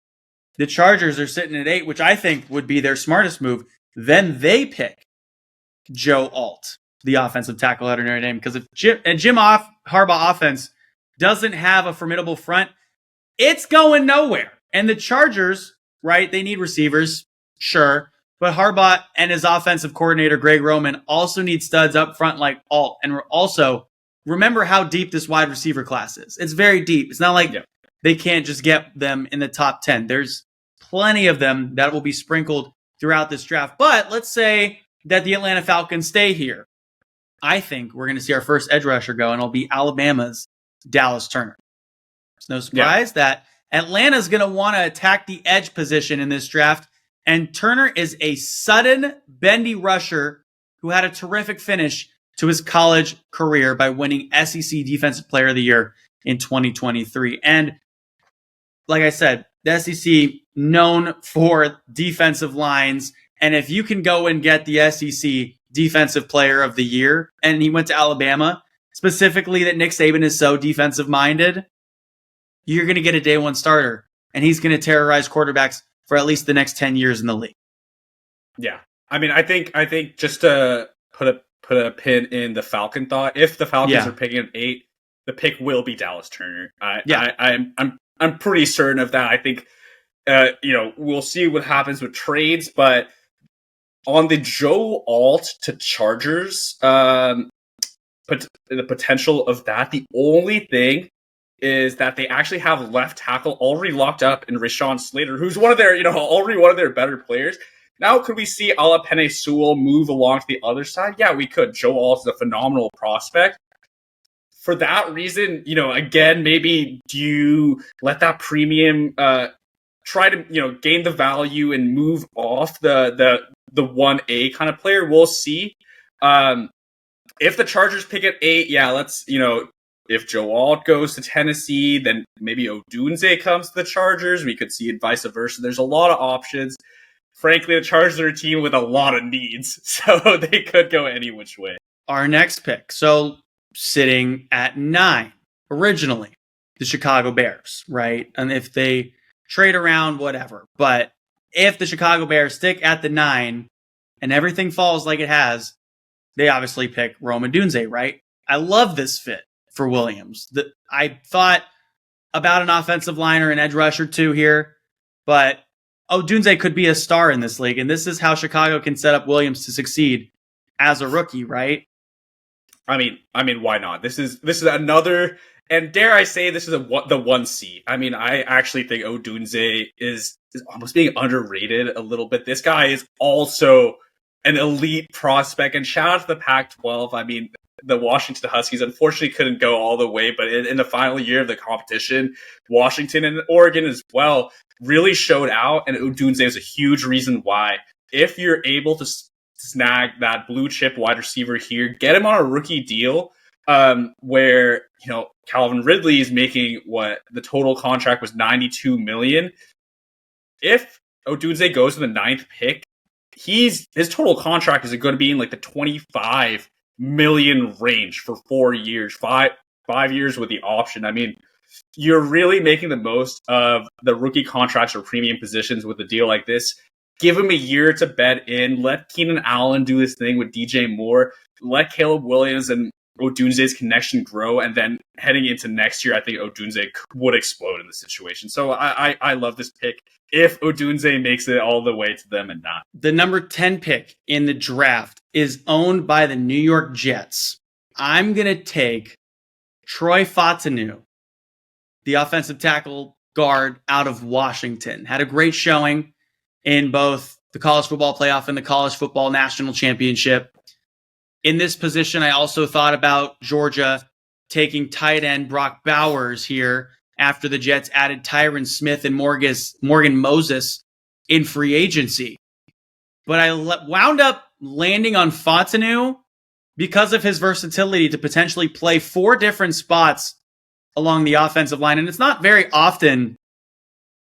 the Chargers are sitting at 8, which I think would be their smartest move, then they pick Jesse Ough, the offensive tackle out of Notre Dame. Because if Jim Harbaugh offense doesn't have a formidable front, it's going nowhere. And the Chargers, right, they need receivers, sure. But Harbaugh and his offensive coordinator, Greg Roman, also need studs up front like Ough. And we're also, remember how deep this wide receiver class is. It's very deep. It's not like they can't just get them in the top 10. There's plenty of them that will be sprinkled throughout this draft. But let's say that the Atlanta Falcons stay here. I think we're going to see our first edge rusher go, and it'll be Alabama's Dallas Turner. It's no surprise that Atlanta's going to want to attack the edge position in this draft, and Turner is a sudden, bendy rusher who had a terrific finish to his college career by winning SEC Defensive Player of the Year in 2023. And like I said, the SEC known for defensive lines, and if you can go and get the SEC Defensive Player of the Year, and he went to Alabama, specifically that Nick Saban is so defensive-minded, you're going to get a day 1 starter, and he's going to terrorize quarterbacks for at least the next 10 years in the league. Yeah. I mean, I think just to put a pin in the Falcon thought, if the Falcons are picking at 8, the pick will be Dallas Turner. I'm pretty certain of that. I think, we'll see what happens with trades, but on the Jesse Ough to Chargers the potential of that. The only thing is that they actually have left tackle already locked up in Rashawn Slater, who's one of their, already one of their better players. Now, could we see Alapene Sewell move along to the other side? Yeah, we could. Joe Alt is a phenomenal prospect. For that reason, again, maybe do you let that premium try to, gain the value and move off the 1A kind of player? We'll see. If the Chargers pick at 8, yeah, let's, if Joe Alt goes to Tennessee, then maybe Odunze comes to the Chargers. We could see it vice versa. There's a lot of options. Frankly, the Chargers are a team with a lot of needs, so they could go any which way. Our next pick. So sitting at 9, originally, the Chicago Bears, right? And if they trade around, whatever. But if the Chicago Bears stick at the 9 and everything falls like it has, they obviously pick Rome Odunze, right? I love this fit for Williams. I thought about an offensive line or an edge rusher too here, but Odunze could be a star in this league, and this is how Chicago can set up Williams to succeed as a rookie, right? I mean, why not? This is another, and dare I say, this is the 1C. I mean, I actually think Odunze is almost being underrated a little bit. This guy is also an elite prospect, and shout out to the Pac-12. I mean, the Washington Huskies unfortunately couldn't go all the way, but in the final year of the competition, Washington and Oregon as well really showed out, and Odunze is a huge reason why. If you're able to snag that blue chip wide receiver here, get him on a rookie deal, where Calvin Ridley is making what the total contract was $92 million. If Odunze goes to the 9th pick, his total contract is going to be in like the $25 million range for 4 years, five years with the option. I mean, you're really making the most of the rookie contracts or premium positions with a deal like this. Give him a year to bed in. Let Keenan Allen do his thing with DJ Moore. Let Caleb Williams and Odunze's connection grow. And then heading into next year, I think Odunze would explode in this situation. So I love this pick if Odunze makes it all the way to them and not. The number 10 pick in the draft is owned by the New York Jets. I'm going to take Troy Fautanu, the offensive tackle guard out of Washington. Had a great showing in both the college football playoff and the college football national championship. In this position, I also thought about Georgia taking tight end Brock Bowers here after the Jets added Tyron Smith and Morgan Moses in free agency. But I wound up landing on Fautanu because of his versatility to potentially play 4 different spots along the offensive line. And it's not very often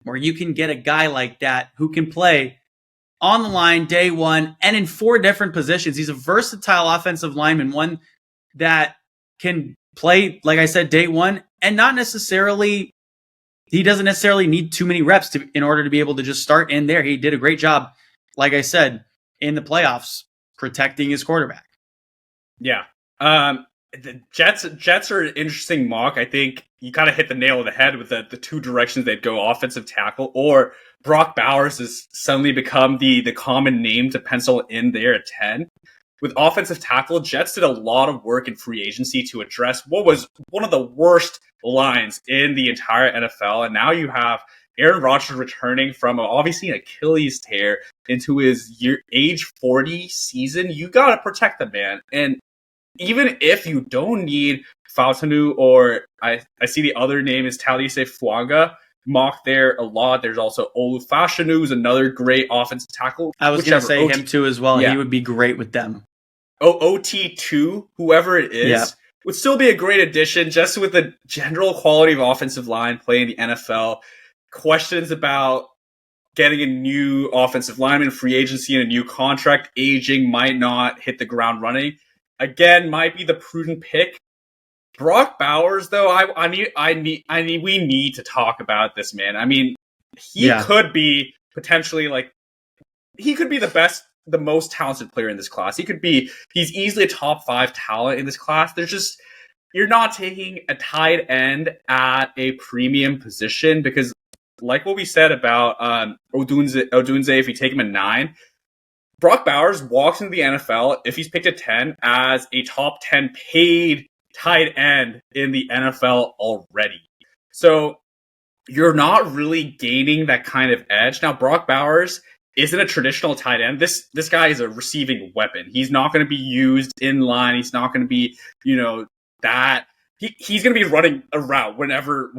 where you can get a guy like that who can play on the line day one and in 4 different positions. He's a versatile offensive lineman, one that can play, like I said, day one, and he doesn't necessarily need too many reps in order to be able to just start in there. He did a great job, like I said, in the playoffs, protecting his quarterback. Yeah. The Jets are an interesting mock. I think you kind of hit the nail on the head with the 2 directions they'd go: offensive tackle, or Brock Bowers has suddenly become the common name to pencil in there at 10. With offensive tackle, Jets did a lot of work in free agency to address what was one of the worst lines in the entire NFL. And now you have Aaron Rodgers returning from obviously an Achilles tear into his age 40 season. You got to protect the man. And even if you don't need Fautanu, or I see the other name is Talise Fuanga, mocked there a lot. There's also Olu Fashanu, who's another great offensive tackle. I was going to say him too as well. Yeah. He would be great with them. OT2, whoever it is, would still be a great addition, just with the general quality of offensive line play in the NFL. Questions about getting a new offensive lineman, free agency, and a new contract, aging, might not hit the ground running. Again, might be the prudent pick. Brock Bowers, though, we need to talk about this man. I mean, he could be potentially he could be the most talented player in this class. He's easily a top 5 talent in this class. You're not taking a tight end at a premium position because, like what we said about Odunze, if you take him at 9, Brock Bowers walks into the NFL, if he's picked at 10, as a top 10 paid tight end in the NFL already. So you're not really gaining that kind of edge. Now, Brock Bowers isn't a traditional tight end. This guy is a receiving weapon. He's not going to be used in line. He's not going to be, that. He's going to be running a route whenever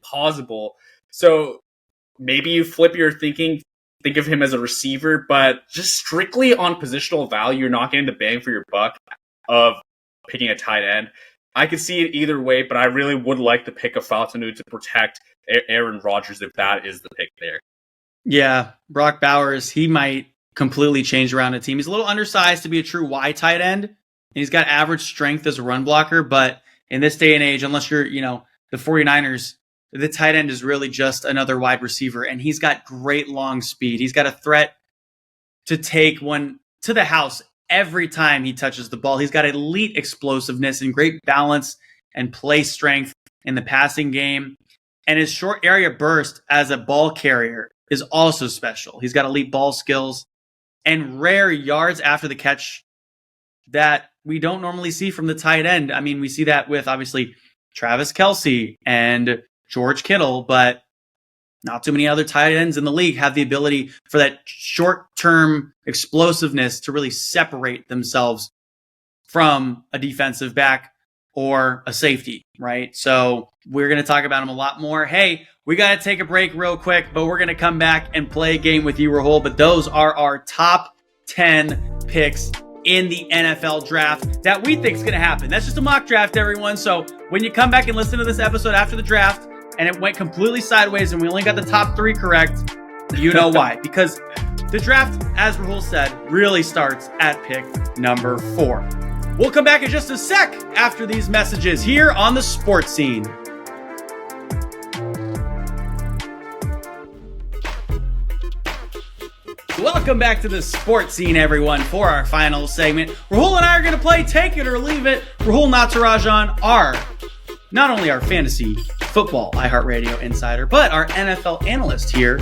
possible. So maybe you flip your thinking, think of him as a receiver, but just strictly on positional value, you're not getting the bang for your buck of picking a tight end. I could see it either way, but I really would like the pick of Faltanu to protect Aaron Rodgers if that is the pick there. Yeah, Brock Bowers, he might completely change around a team. He's a little undersized to be a true Y tight end, and he's got average strength as a run blocker, but in this day and age, unless you're, the 49ers, the tight end is really just another wide receiver, and he's got great long speed. He's got a threat to take one to the house every time he touches the ball. He's got elite explosiveness and great balance and play strength in the passing game. And his short area burst as a ball carrier is also special. He's got elite ball skills and rare yards after the catch that we don't normally see from the tight end. I mean, we see that with obviously Travis Kelce and George Kittle, but not too many other tight ends in the league have the ability for that short-term explosiveness to really separate themselves from a defensive back or a safety, right? So we're going to talk about him a lot more. Hey, we got to take a break real quick, but we're going to come back and play a game with you, Rahul. But those are our top 10 picks in the NFL draft that we think is going to happen. That's just a mock draft, everyone. So when you come back and listen to this episode after the draft and it went completely sideways and we only got the top 3 correct, you know why. Because the draft, as Rahul said, really starts at pick number 4. We'll come back in just a sec after these messages here on the Sports Scene. Welcome back to the Sports Scene, everyone, for our final segment. Rahul and I are going to play Take It or Leave It. Rahul Natarajan are not only our fantasy football iHeartRadio insider, but our NFL analyst here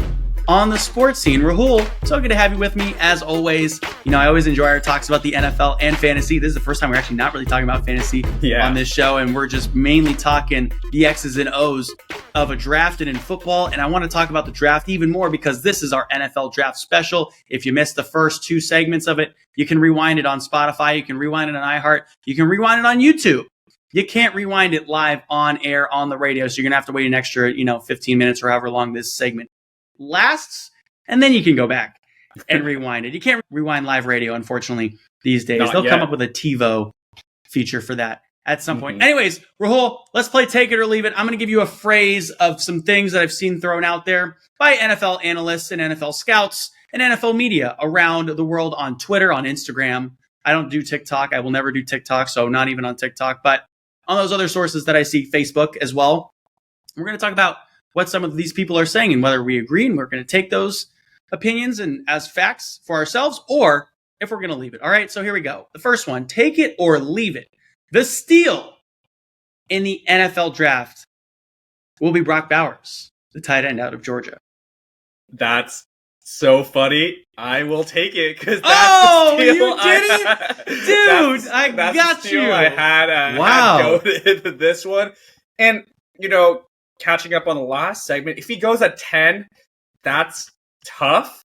on the Sports Scene. Rahul, so good to have you with me as always. I always enjoy our talks about the NFL and fantasy. This is the first time we're actually not really talking about fantasy on this show, and we're just mainly talking the X's and O's of a draft and in football. And I want to talk about the draft even more because this is our NFL draft special. If you missed the first 2 segments of it, you can rewind it on Spotify. You can rewind it on iHeart. You can rewind it on YouTube. You can't rewind it live on air on the radio, so you're going to have to wait an extra, 15 minutes or however long this segment lasts, and then you can go back and rewind it. You can't rewind live radio, unfortunately, these days. They'll come up with a TiVo feature for that at some point. Anyways, Rahul, let's play Take It or Leave It. I'm going to give you a phrase of some things that I've seen thrown out there by NFL analysts and NFL scouts and NFL media around the world on Twitter, on Instagram. I don't do TikTok. I will never do TikTok, so not even on TikTok, but on those other sources that I see, Facebook as well. We're going to talk about what some of these people are saying and whether we agree, and we're going to take those opinions and as facts for ourselves, or if we're going to leave it. All right, so here we go. The first one, take it or leave it. The steal in the NFL draft will be Brock Bowers, the tight end out of Georgia. That's so funny. I will take it because that's the steal. You did it? Dude, I got you. I had go this one. And, catching up on the last segment, if he goes at 10, that's tough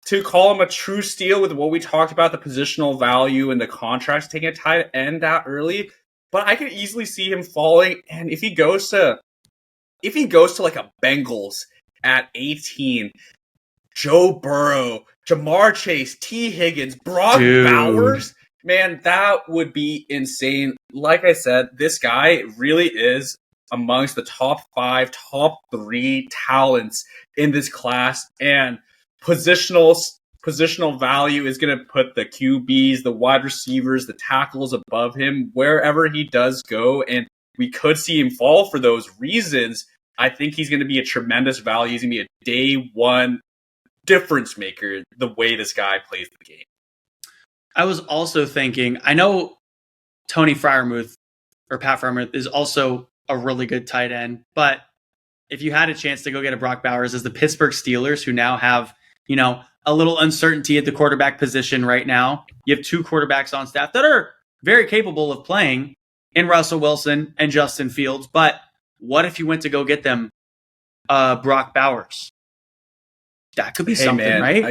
to call him a true steal with what we talked about, the positional value and the contracts, taking a tight end that early. But I could easily see him falling. And if he goes to like a Bengals at 18, Joe Burrow, Jamar Chase, T. Higgins, Brock Bowers, man, that would be insane. Like I said, this guy really is amongst the top 5, top 3 talents in this class, and positional value is going to put the QBs, the wide receivers, the tackles above him wherever he does go, and we could see him fall for those reasons. I think he's going to be a tremendous value. He's going to be a day one difference maker the way this guy plays the game. I was also thinking, I know Tony Freiermuth or Pat Freiermuth is also a really good tight end, but if you had a chance to go get a Brock Bowers as the Pittsburgh Steelers, who now have, a little uncertainty at the quarterback position right now. You have 2 quarterbacks on staff that are very capable of playing in Russell Wilson and Justin Fields. But what if you went to go get them Brock Bowers? That could be something, man, right?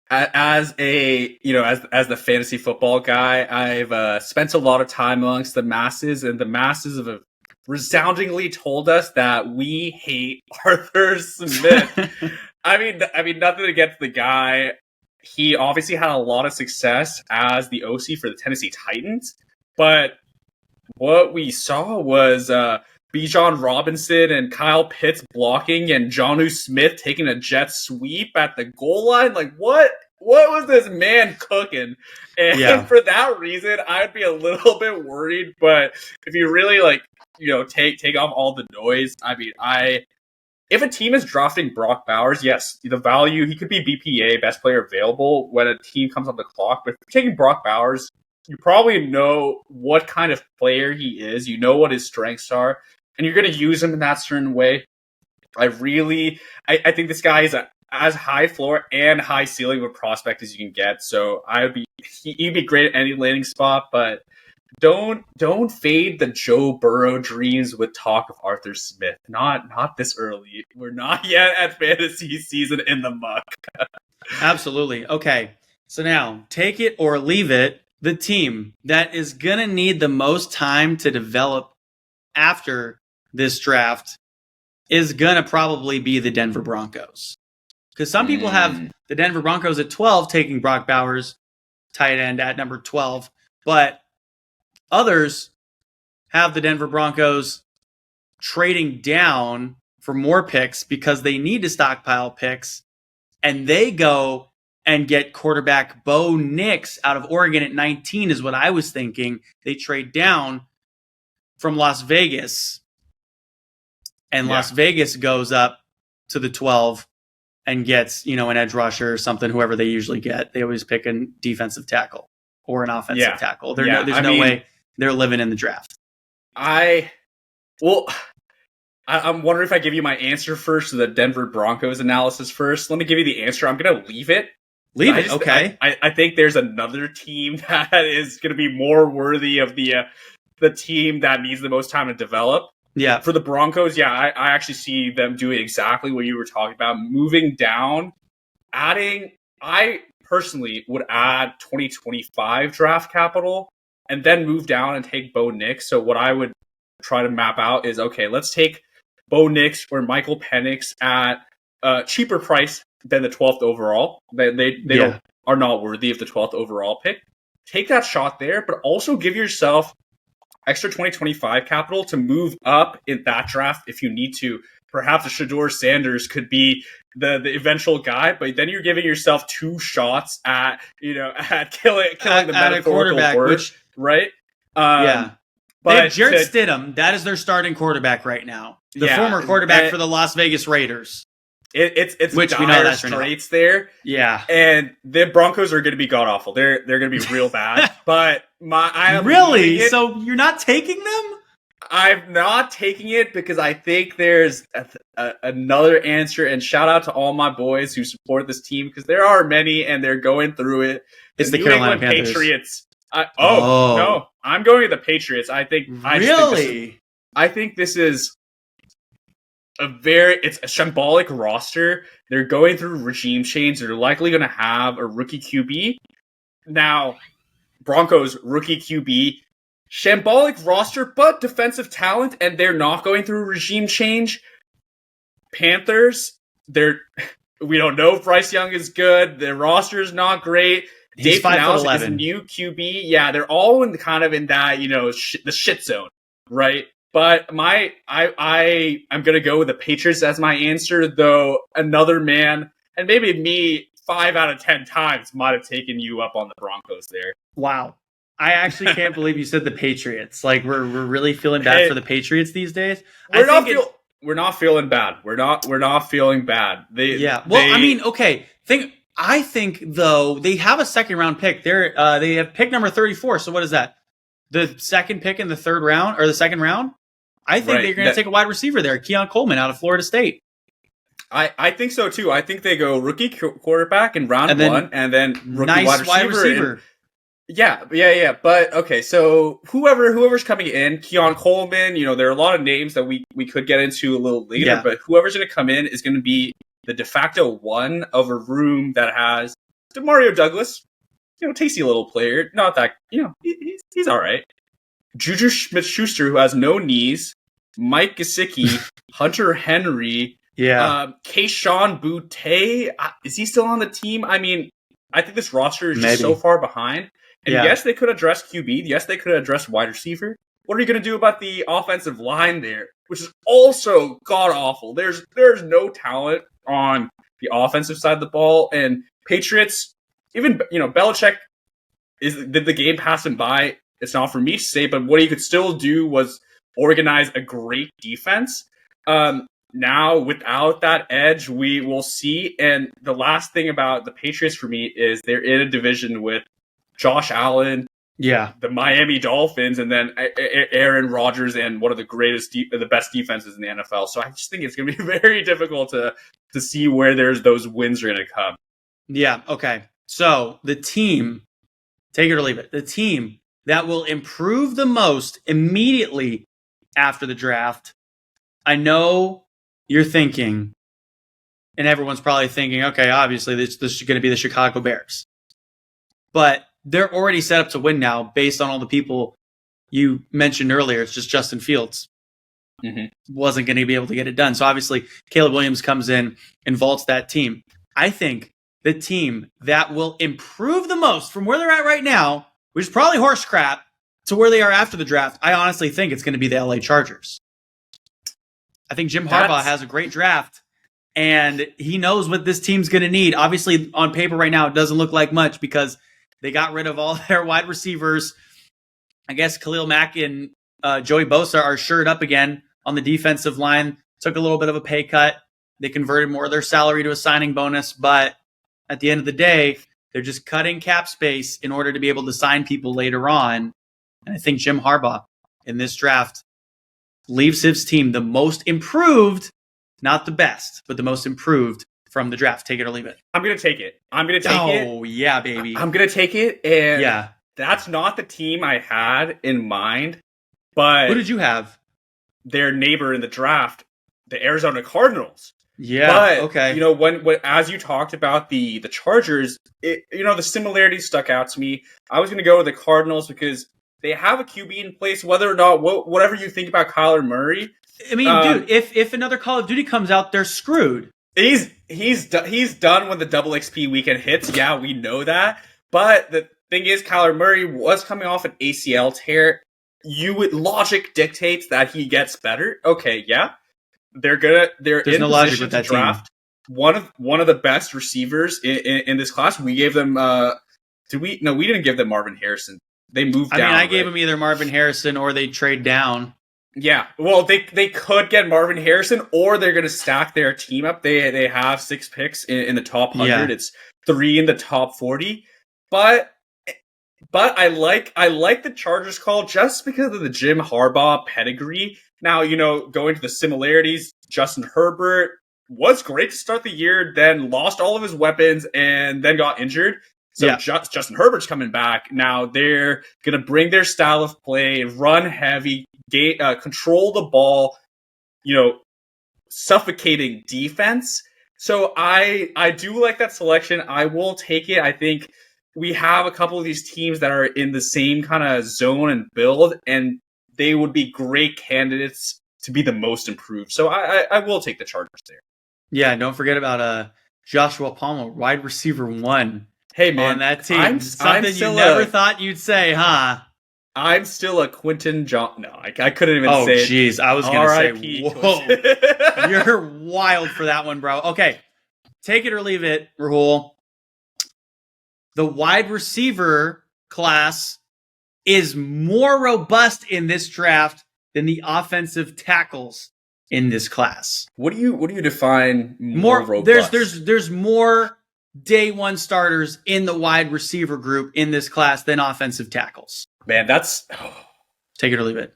As the fantasy football guy, I've spent a lot of time amongst the masses, and the masses have resoundingly told us that we hate Arthur Smith. I mean, nothing against the guy. He obviously had a lot of success as the OC for the Tennessee Titans, but what we saw was Bijan Robinson and Kyle Pitts blocking and Jonnu Smith taking a jet sweep at the goal line. Like, what was this man cooking? And for that reason, I'd be a little bit worried. But if you really take off all the noise, I mean, if a team is drafting Brock Bowers, yes, the value, he could be BPA, best player available, when a team comes on the clock. But if you're taking Brock Bowers, you probably know what kind of player he is. You know what his strengths are, and you're going to use him in that certain way. I think this guy is as high floor and high ceiling of a prospect as you can get. So he'd be great at any landing spot, but don't fade the Joe Burrow dreams with talk of Arthur Smith. Not this early. We're not yet at fantasy season in the muck. Absolutely. Okay. So now, take it or leave it. The team that is going to need the most time to develop after this draft is going to probably be the Denver Broncos. Because some people have the Denver Broncos at 12, taking Brock Bowers, tight end, at number 12. But others have the Denver Broncos trading down for more picks because they need to stockpile picks, and they go and get quarterback Bo Nix out of Oregon at 19 is what I was thinking. They trade down from Las Vegas, and Las Vegas goes up to the 12 and gets, an edge rusher or something, whoever they usually get. They always pick a defensive tackle or an offensive tackle. There's no way they're living in the draft. I'm wondering if I give you my answer first to the Denver Broncos analysis first. Let me give you the answer. I'm going to leave it. Okay. I think there's another team that is going to be more worthy of the team that needs the most time to develop. Yeah. For the Broncos, I actually see them doing exactly what you were talking about, moving down, I personally would add 2025 draft capital and then move down and take Bo Nix. So what I would try to map out is, okay, let's take Bo Nix or Michael Penix at a cheaper price than the 12th overall. They are not worthy of the 12th overall pick. Take that shot there, but also give yourself extra 2025 capital to move up in that draft if you need to. Perhaps a Shedeur Sanders could be the eventual guy, but then you're giving yourself 2 shots at killing the metaphorical word, right? But they have Jarrett Stidham. That is their starting quarterback right now. The former quarterback for the Las Vegas Raiders. It's which dire we know that's straits there. Yeah, and the Broncos are going to be god awful. They're going to be real bad. But so you're not taking them? I'm not taking it because I think there's another answer. And shout out to all my boys who support this team, because there are many and they're going through it. It's the Carolina Panthers. Patriots. No, I'm going with the Patriots. I think this is it's a shambolic roster. They're going through regime change. They're likely going to have a rookie QB. Now, Broncos rookie QB, shambolic roster, but defensive talent, and they're not going through regime change. Panthers, we don't know if Bryce Young is good. Their roster is not great. He's Dave Canales is a new QB. Yeah, they're all in that, the shit zone, right? But I'm gonna go with the Patriots as my answer, though another man, and maybe me 5 out of 10 times, might have taken you up on the Broncos there. Wow. I actually can't believe you said the Patriots. Like, we're really feeling bad for the Patriots these days. We're not feeling bad. We're not feeling bad. I think though they have a second round pick. They have pick number 34. So what is that? The second pick in the third round or the second round? I think they're going to take a wide receiver there, Keon Coleman out of Florida State. I think so too. I think they go rookie quarterback in round one, and then rookie wide receiver. Yeah. But okay, so whoever's coming in, Keon Coleman, there are a lot of names that we could get into a little later, but whoever's going to come in is going to be the de facto one of a room that has Demario Douglas, tasty little player, not that, he's all right. Juju Smith-Schuster, who has no knees, Mike Gesicki, Hunter Henry, Keyshawn Boutte, is he still on the team? I mean, I think this roster is just so far behind. And yes, they could address QB. Yes, they could address wide receiver. What are you going to do about the offensive line there, which is also god-awful? There's no talent on the offensive side of the ball. And Patriots, even, Belichick, did the game pass him by? It's not for me to say, but what he could still do was organize a great defense. Now, without that edge, we will see. And the last thing about the Patriots for me is they're in a division with Josh Allen, the Miami Dolphins, and then Aaron Rodgers, and one of the best defenses in the NFL. So I just think it's going to be very difficult to see where those wins are going to come. Yeah. Okay. So the team, take it or leave it, the team that will improve the most immediately after the draft. I know you're thinking, and everyone's probably thinking, okay, obviously this is going to be the Chicago Bears. But they're already set up to win now based on all the people you mentioned earlier. It's just Justin Fields wasn't going to be able to get it done. So obviously Caleb Williams comes in and vaults that team. I think the team that will improve the most from where they're at right now, which is probably horse crap, to where they are after the draft, I honestly think it's going to be the LA Chargers. I think Jim Harbaugh has a great draft, and he knows what this team's going to need. Obviously, on paper right now, it doesn't look like much because they got rid of all their wide receivers. I guess Khalil Mack and Joey Bosa are shored up again on the defensive line. Took a little bit of a pay cut. They converted more of their salary to a signing bonus, but at the end of the day, they're just cutting cap space in order to be able to sign people later on. And I think Jim Harbaugh in this draft leaves his team the most improved, not the best, but the most improved from the draft. Take it or leave it. I'm going to take it. Oh, yeah, baby. I'm going to take it. And that's not the team I had in mind. But who did you have? Their neighbor in the draft, the Arizona Cardinals. Yeah, but, okay. When as you talked about the Chargers, the similarities stuck out to me. I was going to go with the Cardinals because they have a QB in place, whether or not, whatever you think about Kyler Murray. I mean, dude, if another Call of Duty comes out, they're screwed. He's done when the double XP weekend hits. Yeah, we know that. But the thing is, Kyler Murray was coming off an ACL tear. Logic dictates that he gets better. Okay, yeah. There's no logic with that draft team. One of the best receivers in this class. We gave them we didn't give them Marvin Harrison. They moved down. I gave them either Marvin Harrison or they trade down. Yeah. Well, they could get Marvin Harrison, or they're going to stack their team up. They have 6 picks in the top 100. Yeah. It's 3 in the top 40. But I like the Chargers call just because of the Jim Harbaugh pedigree. Now, going to the similarities, Justin Herbert was great to start the year, then lost all of his weapons and then got injured. So Justin Herbert's coming back. Now they're going to bring their style of play, run heavy, control the ball, suffocating defense. So I do like that selection. I will take it. I think we have a couple of these teams that are in the same kind of zone and build, and they would be great candidates to be the most improved. So I will take the Chargers there. Yeah, don't forget about Joshua Palmer, wide receiver 1. Hey, man, on that team. Something you never thought you'd say, huh? I'm still a Quentin John. No, I couldn't even say it. Oh, jeez. I was going to say, whoa. You're wild for that one, bro. Okay. Take it or leave it, Rahul. The wide receiver class is more robust in this draft than the offensive tackles in this class. What do you define more robust? There's more day one starters in the wide receiver group in this class than offensive tackles. Man, that's... Take it or leave it.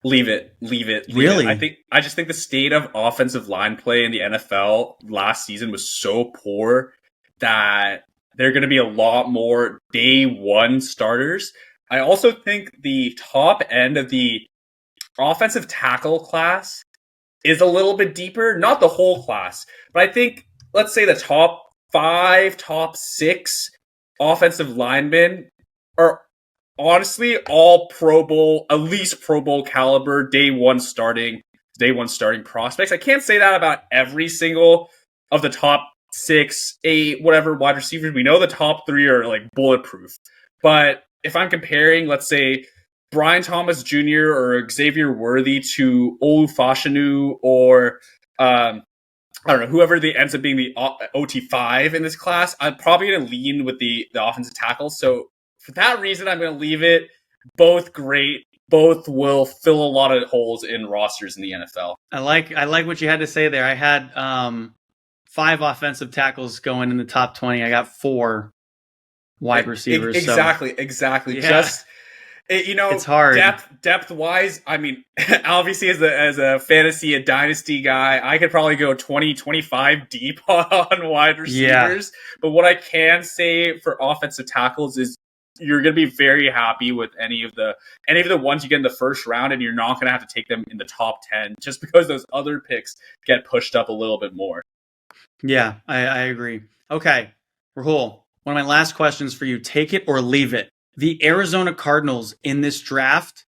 Leave it. Really? I just think the state of offensive line play in the NFL last season was so poor that there are going to be a lot more day one starters. I also think the top end of the offensive tackle class is a little bit deeper. Not the whole class, but I think, let's say the top 5, top 6 offensive linemen are honestly all Pro Bowl, at least Pro Bowl caliber, day one starting prospects. I can't say that about every single of the top 6, 8, whatever wide receivers. We know the top 3 are like bulletproof. But if I'm comparing, let's say, Brian Thomas Jr. or Xavier Worthy to Olu Fashanu or I don't know, whoever ends up being the OT5 in this class, I'm probably going to lean with the offensive tackles. So for that reason, I'm going to leave it. Both great. Both will fill a lot of holes in rosters in the NFL. I like what you had to say there. I had 5 offensive tackles going in the top 20. I got 4 wide receivers. Exactly. Yeah. Just it's hard. Depth wise. I mean, obviously as a fantasy, a dynasty guy, I could probably go 20, 25 deep on wide receivers. Yeah. But what I can say for offensive tackles is you're going to be very happy with any of the ones you get in the first round, and you're not going to have to take them in the top 10 just because those other picks get pushed up a little bit more. Yeah, I agree. Okay, Rahul, one of my last questions for you. Take it or leave it. The Arizona Cardinals in this draft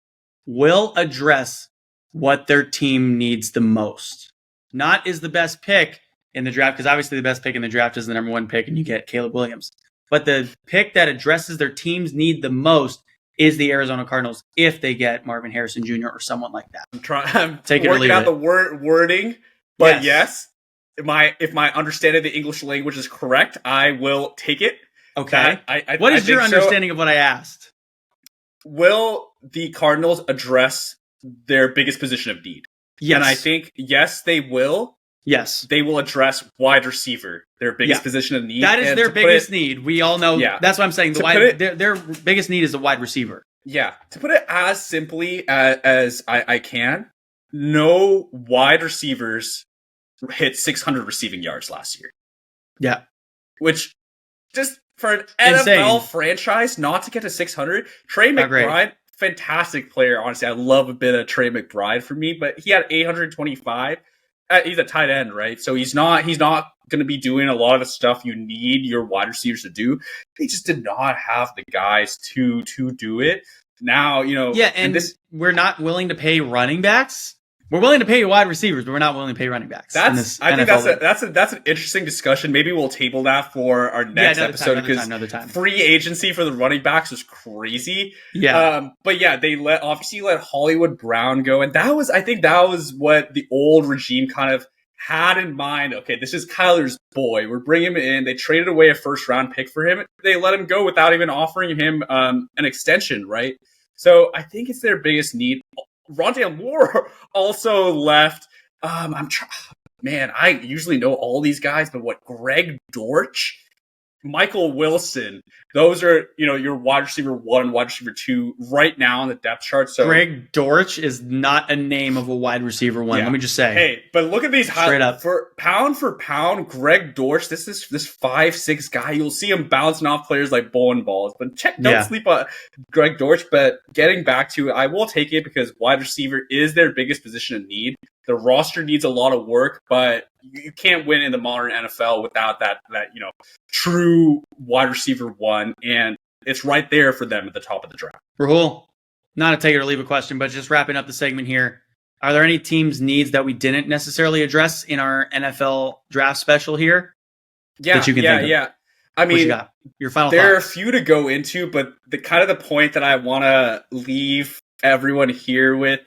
will address what their team needs the most. Not is the best pick in the draft, because obviously the best pick in the draft is the number 1 pick and you get Caleb Williams. But the pick that addresses their team's need the most is the Arizona Cardinals if they get Marvin Harrison Jr. or someone like that. I'm take it or leave it. The wording, but yes, if my understanding of the English language is correct, I will take it. Okay. What is your understanding of what I asked? Will the Cardinals address their biggest position of need? Yes. And I think, yes, they will. Yes. They will address wide receiver, their biggest position of need. That is their biggest need. We all know. Yeah. That's what I'm saying. Their biggest need is a wide receiver. Yeah. To put it as simply as I can, no wide receivers hit 600 receiving yards last year. Yeah. Which, just for an NFL franchise not to get to 600, Trey McBride, fantastic player. Honestly, I love a bit of Trey McBride for me, but he had 825. He's a tight end, right? So he's not going to be doing a lot of the stuff you need your wide receivers to do. They just did not have the guys to do it. Now, we're not willing to pay running backs. We're willing to pay wide receivers, but we're not willing to pay running backs. I think that's an interesting discussion. Maybe we'll table that for our next episode, because another time. Free agency for the running backs was crazy. Yeah. But yeah, they let Hollywood Brown go, and I think that was what the old regime kind of had in mind. Okay, this is Kyler's boy. We're bringing him in. They traded away a first round pick for him. They let him go without even offering him an extension, right? So I think it's their biggest need. Rondale Moore also left. I usually know all these guys, but Greg Dortch, Michael Wilson, those are, your wide receiver 1, wide receiver 2 right now on the depth chart. So Greg Dortch is not a name of a wide receiver 1. Let me just say. Hey, but look at these straight up for pound, Greg Dortch. This 5'6" guy. You'll see him bouncing off players like bowling balls. But don't sleep on Greg Dortch. But getting back to it, I will take it because wide receiver is their biggest position of need. The roster needs a lot of work, but you can't win in the modern NFL without that true wide receiver 1, and it's right there for them at the top of the draft. Rahul, not a take it or leave it question, but just wrapping up the segment here. Are there any teams' needs that we didn't necessarily address in our NFL draft special here? Yeah, that you can think of? Yeah. I mean, your final there thoughts? are a few to go into, but the point that I want to leave everyone here with,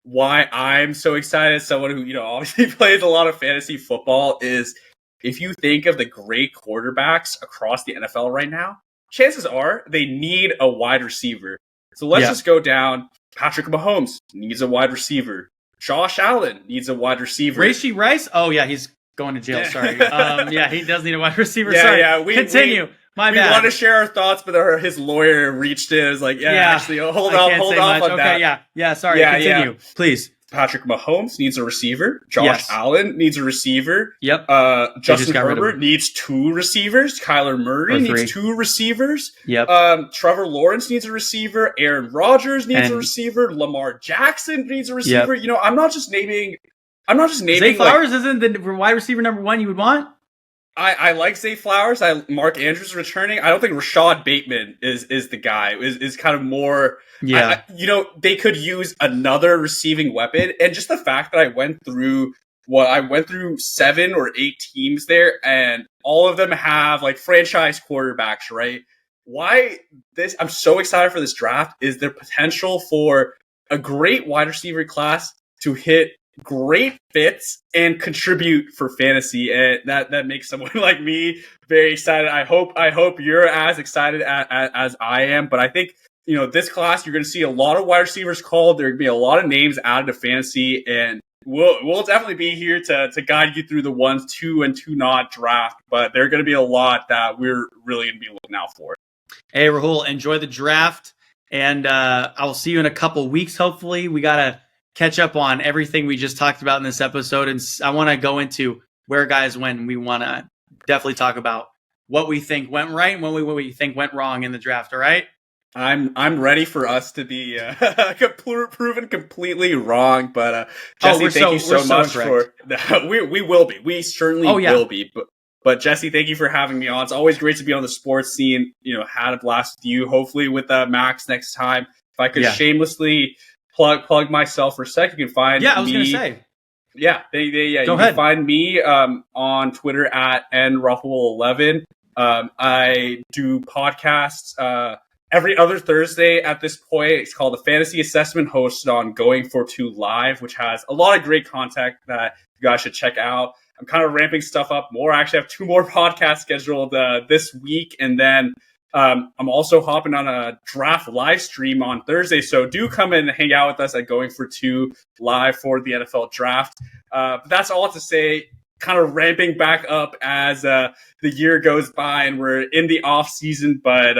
why I'm so excited as someone who, obviously plays a lot of fantasy football, is if you think of the great quarterbacks across the NFL right now, chances are they need a wide receiver. So let's just go down. Patrick Mahomes needs a wide receiver. Josh Allen needs a wide receiver. Rashee Rice? Oh, yeah, he's going to jail. Sorry. He does need a wide receiver. Yeah, Sorry. Yeah, Continue. My we bad. want to share our thoughts, but his lawyer reached in. It was like, actually, hold off on that. Yeah. Sorry. Continue, please. Patrick Mahomes needs a receiver. Josh Allen needs a receiver. Yep. Justin Herbert needs 2 receivers. Kyler Murray needs 2 receivers. Yep. Trevor Lawrence needs a receiver. Aaron Rodgers needs a receiver. Lamar Jackson needs a receiver. Yep. I'm not just naming. Zay Flowers isn't the wide receiver number 1 you would want. I like Zay Flowers. Mark Andrews returning. I don't think Rashad Bateman is the guy. Is kind of more. Yeah. They could use another receiving weapon, and just the fact that I went through 7 or 8 teams there, and all of them have like franchise quarterbacks, right? Why this? I'm so excited for this draft. Is there potential for a great wide receiver class to hit great fits and contribute for fantasy, and that makes someone like me very excited. I hope you're as excited as I am. But I think this class, you're going to see a lot of wide receivers called. There are going to be a lot of names added to fantasy, and we'll definitely be here to guide you through the 1, 2, and 2 not draft. But there are going to be a lot that we're really going to be looking out for. Hey, Rahul, enjoy the draft, and I will see you in a couple weeks. Hopefully, we gotta catch up on everything we just talked about in this episode, and I want to go into where guys went, and we want to definitely talk about what we think went right and what we think went wrong in the draft. All right? I'm ready for us to be proven completely wrong, but Jesse, thank you so much for we will be. We certainly will be. But Jesse, thank you for having me on. It's always great to be on the sports scene. Had a blast with you. Hopefully with Max next time. If I could shamelessly plug myself for a sec, you can find me. I was going to say. Yeah, Go you ahead. can find me on Twitter at nrahul11. I do podcasts every other Thursday at this point. It's called the Fantasy Assessment, hosted on Going for 2 Live, which has a lot of great content that you guys should check out. I'm kind of ramping stuff up more. I actually have 2 more podcasts scheduled this week, and then I'm also hopping on a draft live stream on Thursday, so do come and hang out with us at Going for 2 Live for the NFL draft. But that's all to say, kind of ramping back up as the year goes by and we're in the off season, but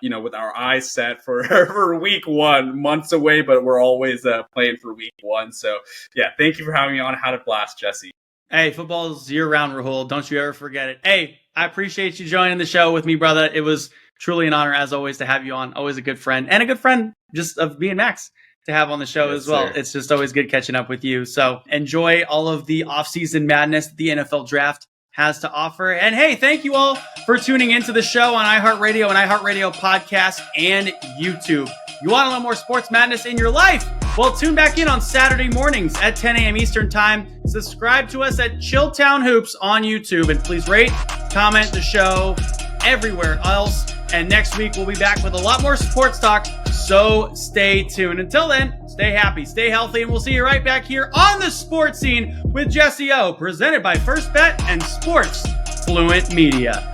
with our eyes set for week 1, months away, but we're always playing for week 1. So thank you for having me on. I had a blast, Jesse. Hey, football's year-round, Rahul. Don't you ever forget it. Hey, I appreciate you joining the show with me, brother. It was truly an honor, as always, to have you on. Always a good friend, and a good friend just of me and Max to have on the show as well. Sir. It's just always good catching up with you. So enjoy all of the off-season madness that the NFL draft has to offer. And hey, thank you all for tuning into the show on iHeartRadio and iHeartRadio Podcast and YouTube. You want a little more sports madness in your life? Well, tune back in on Saturday mornings at 10 a.m. Eastern Time. Subscribe to us at Chilltown Hoops on YouTube. And please rate, comment the show everywhere else. And next week, we'll be back with a lot more sports talk. So stay tuned. Until then, stay happy, stay healthy, and we'll see you right back here on the Sports Scene with Jesse Ough, presented by First Bet and Sports Fluent Media.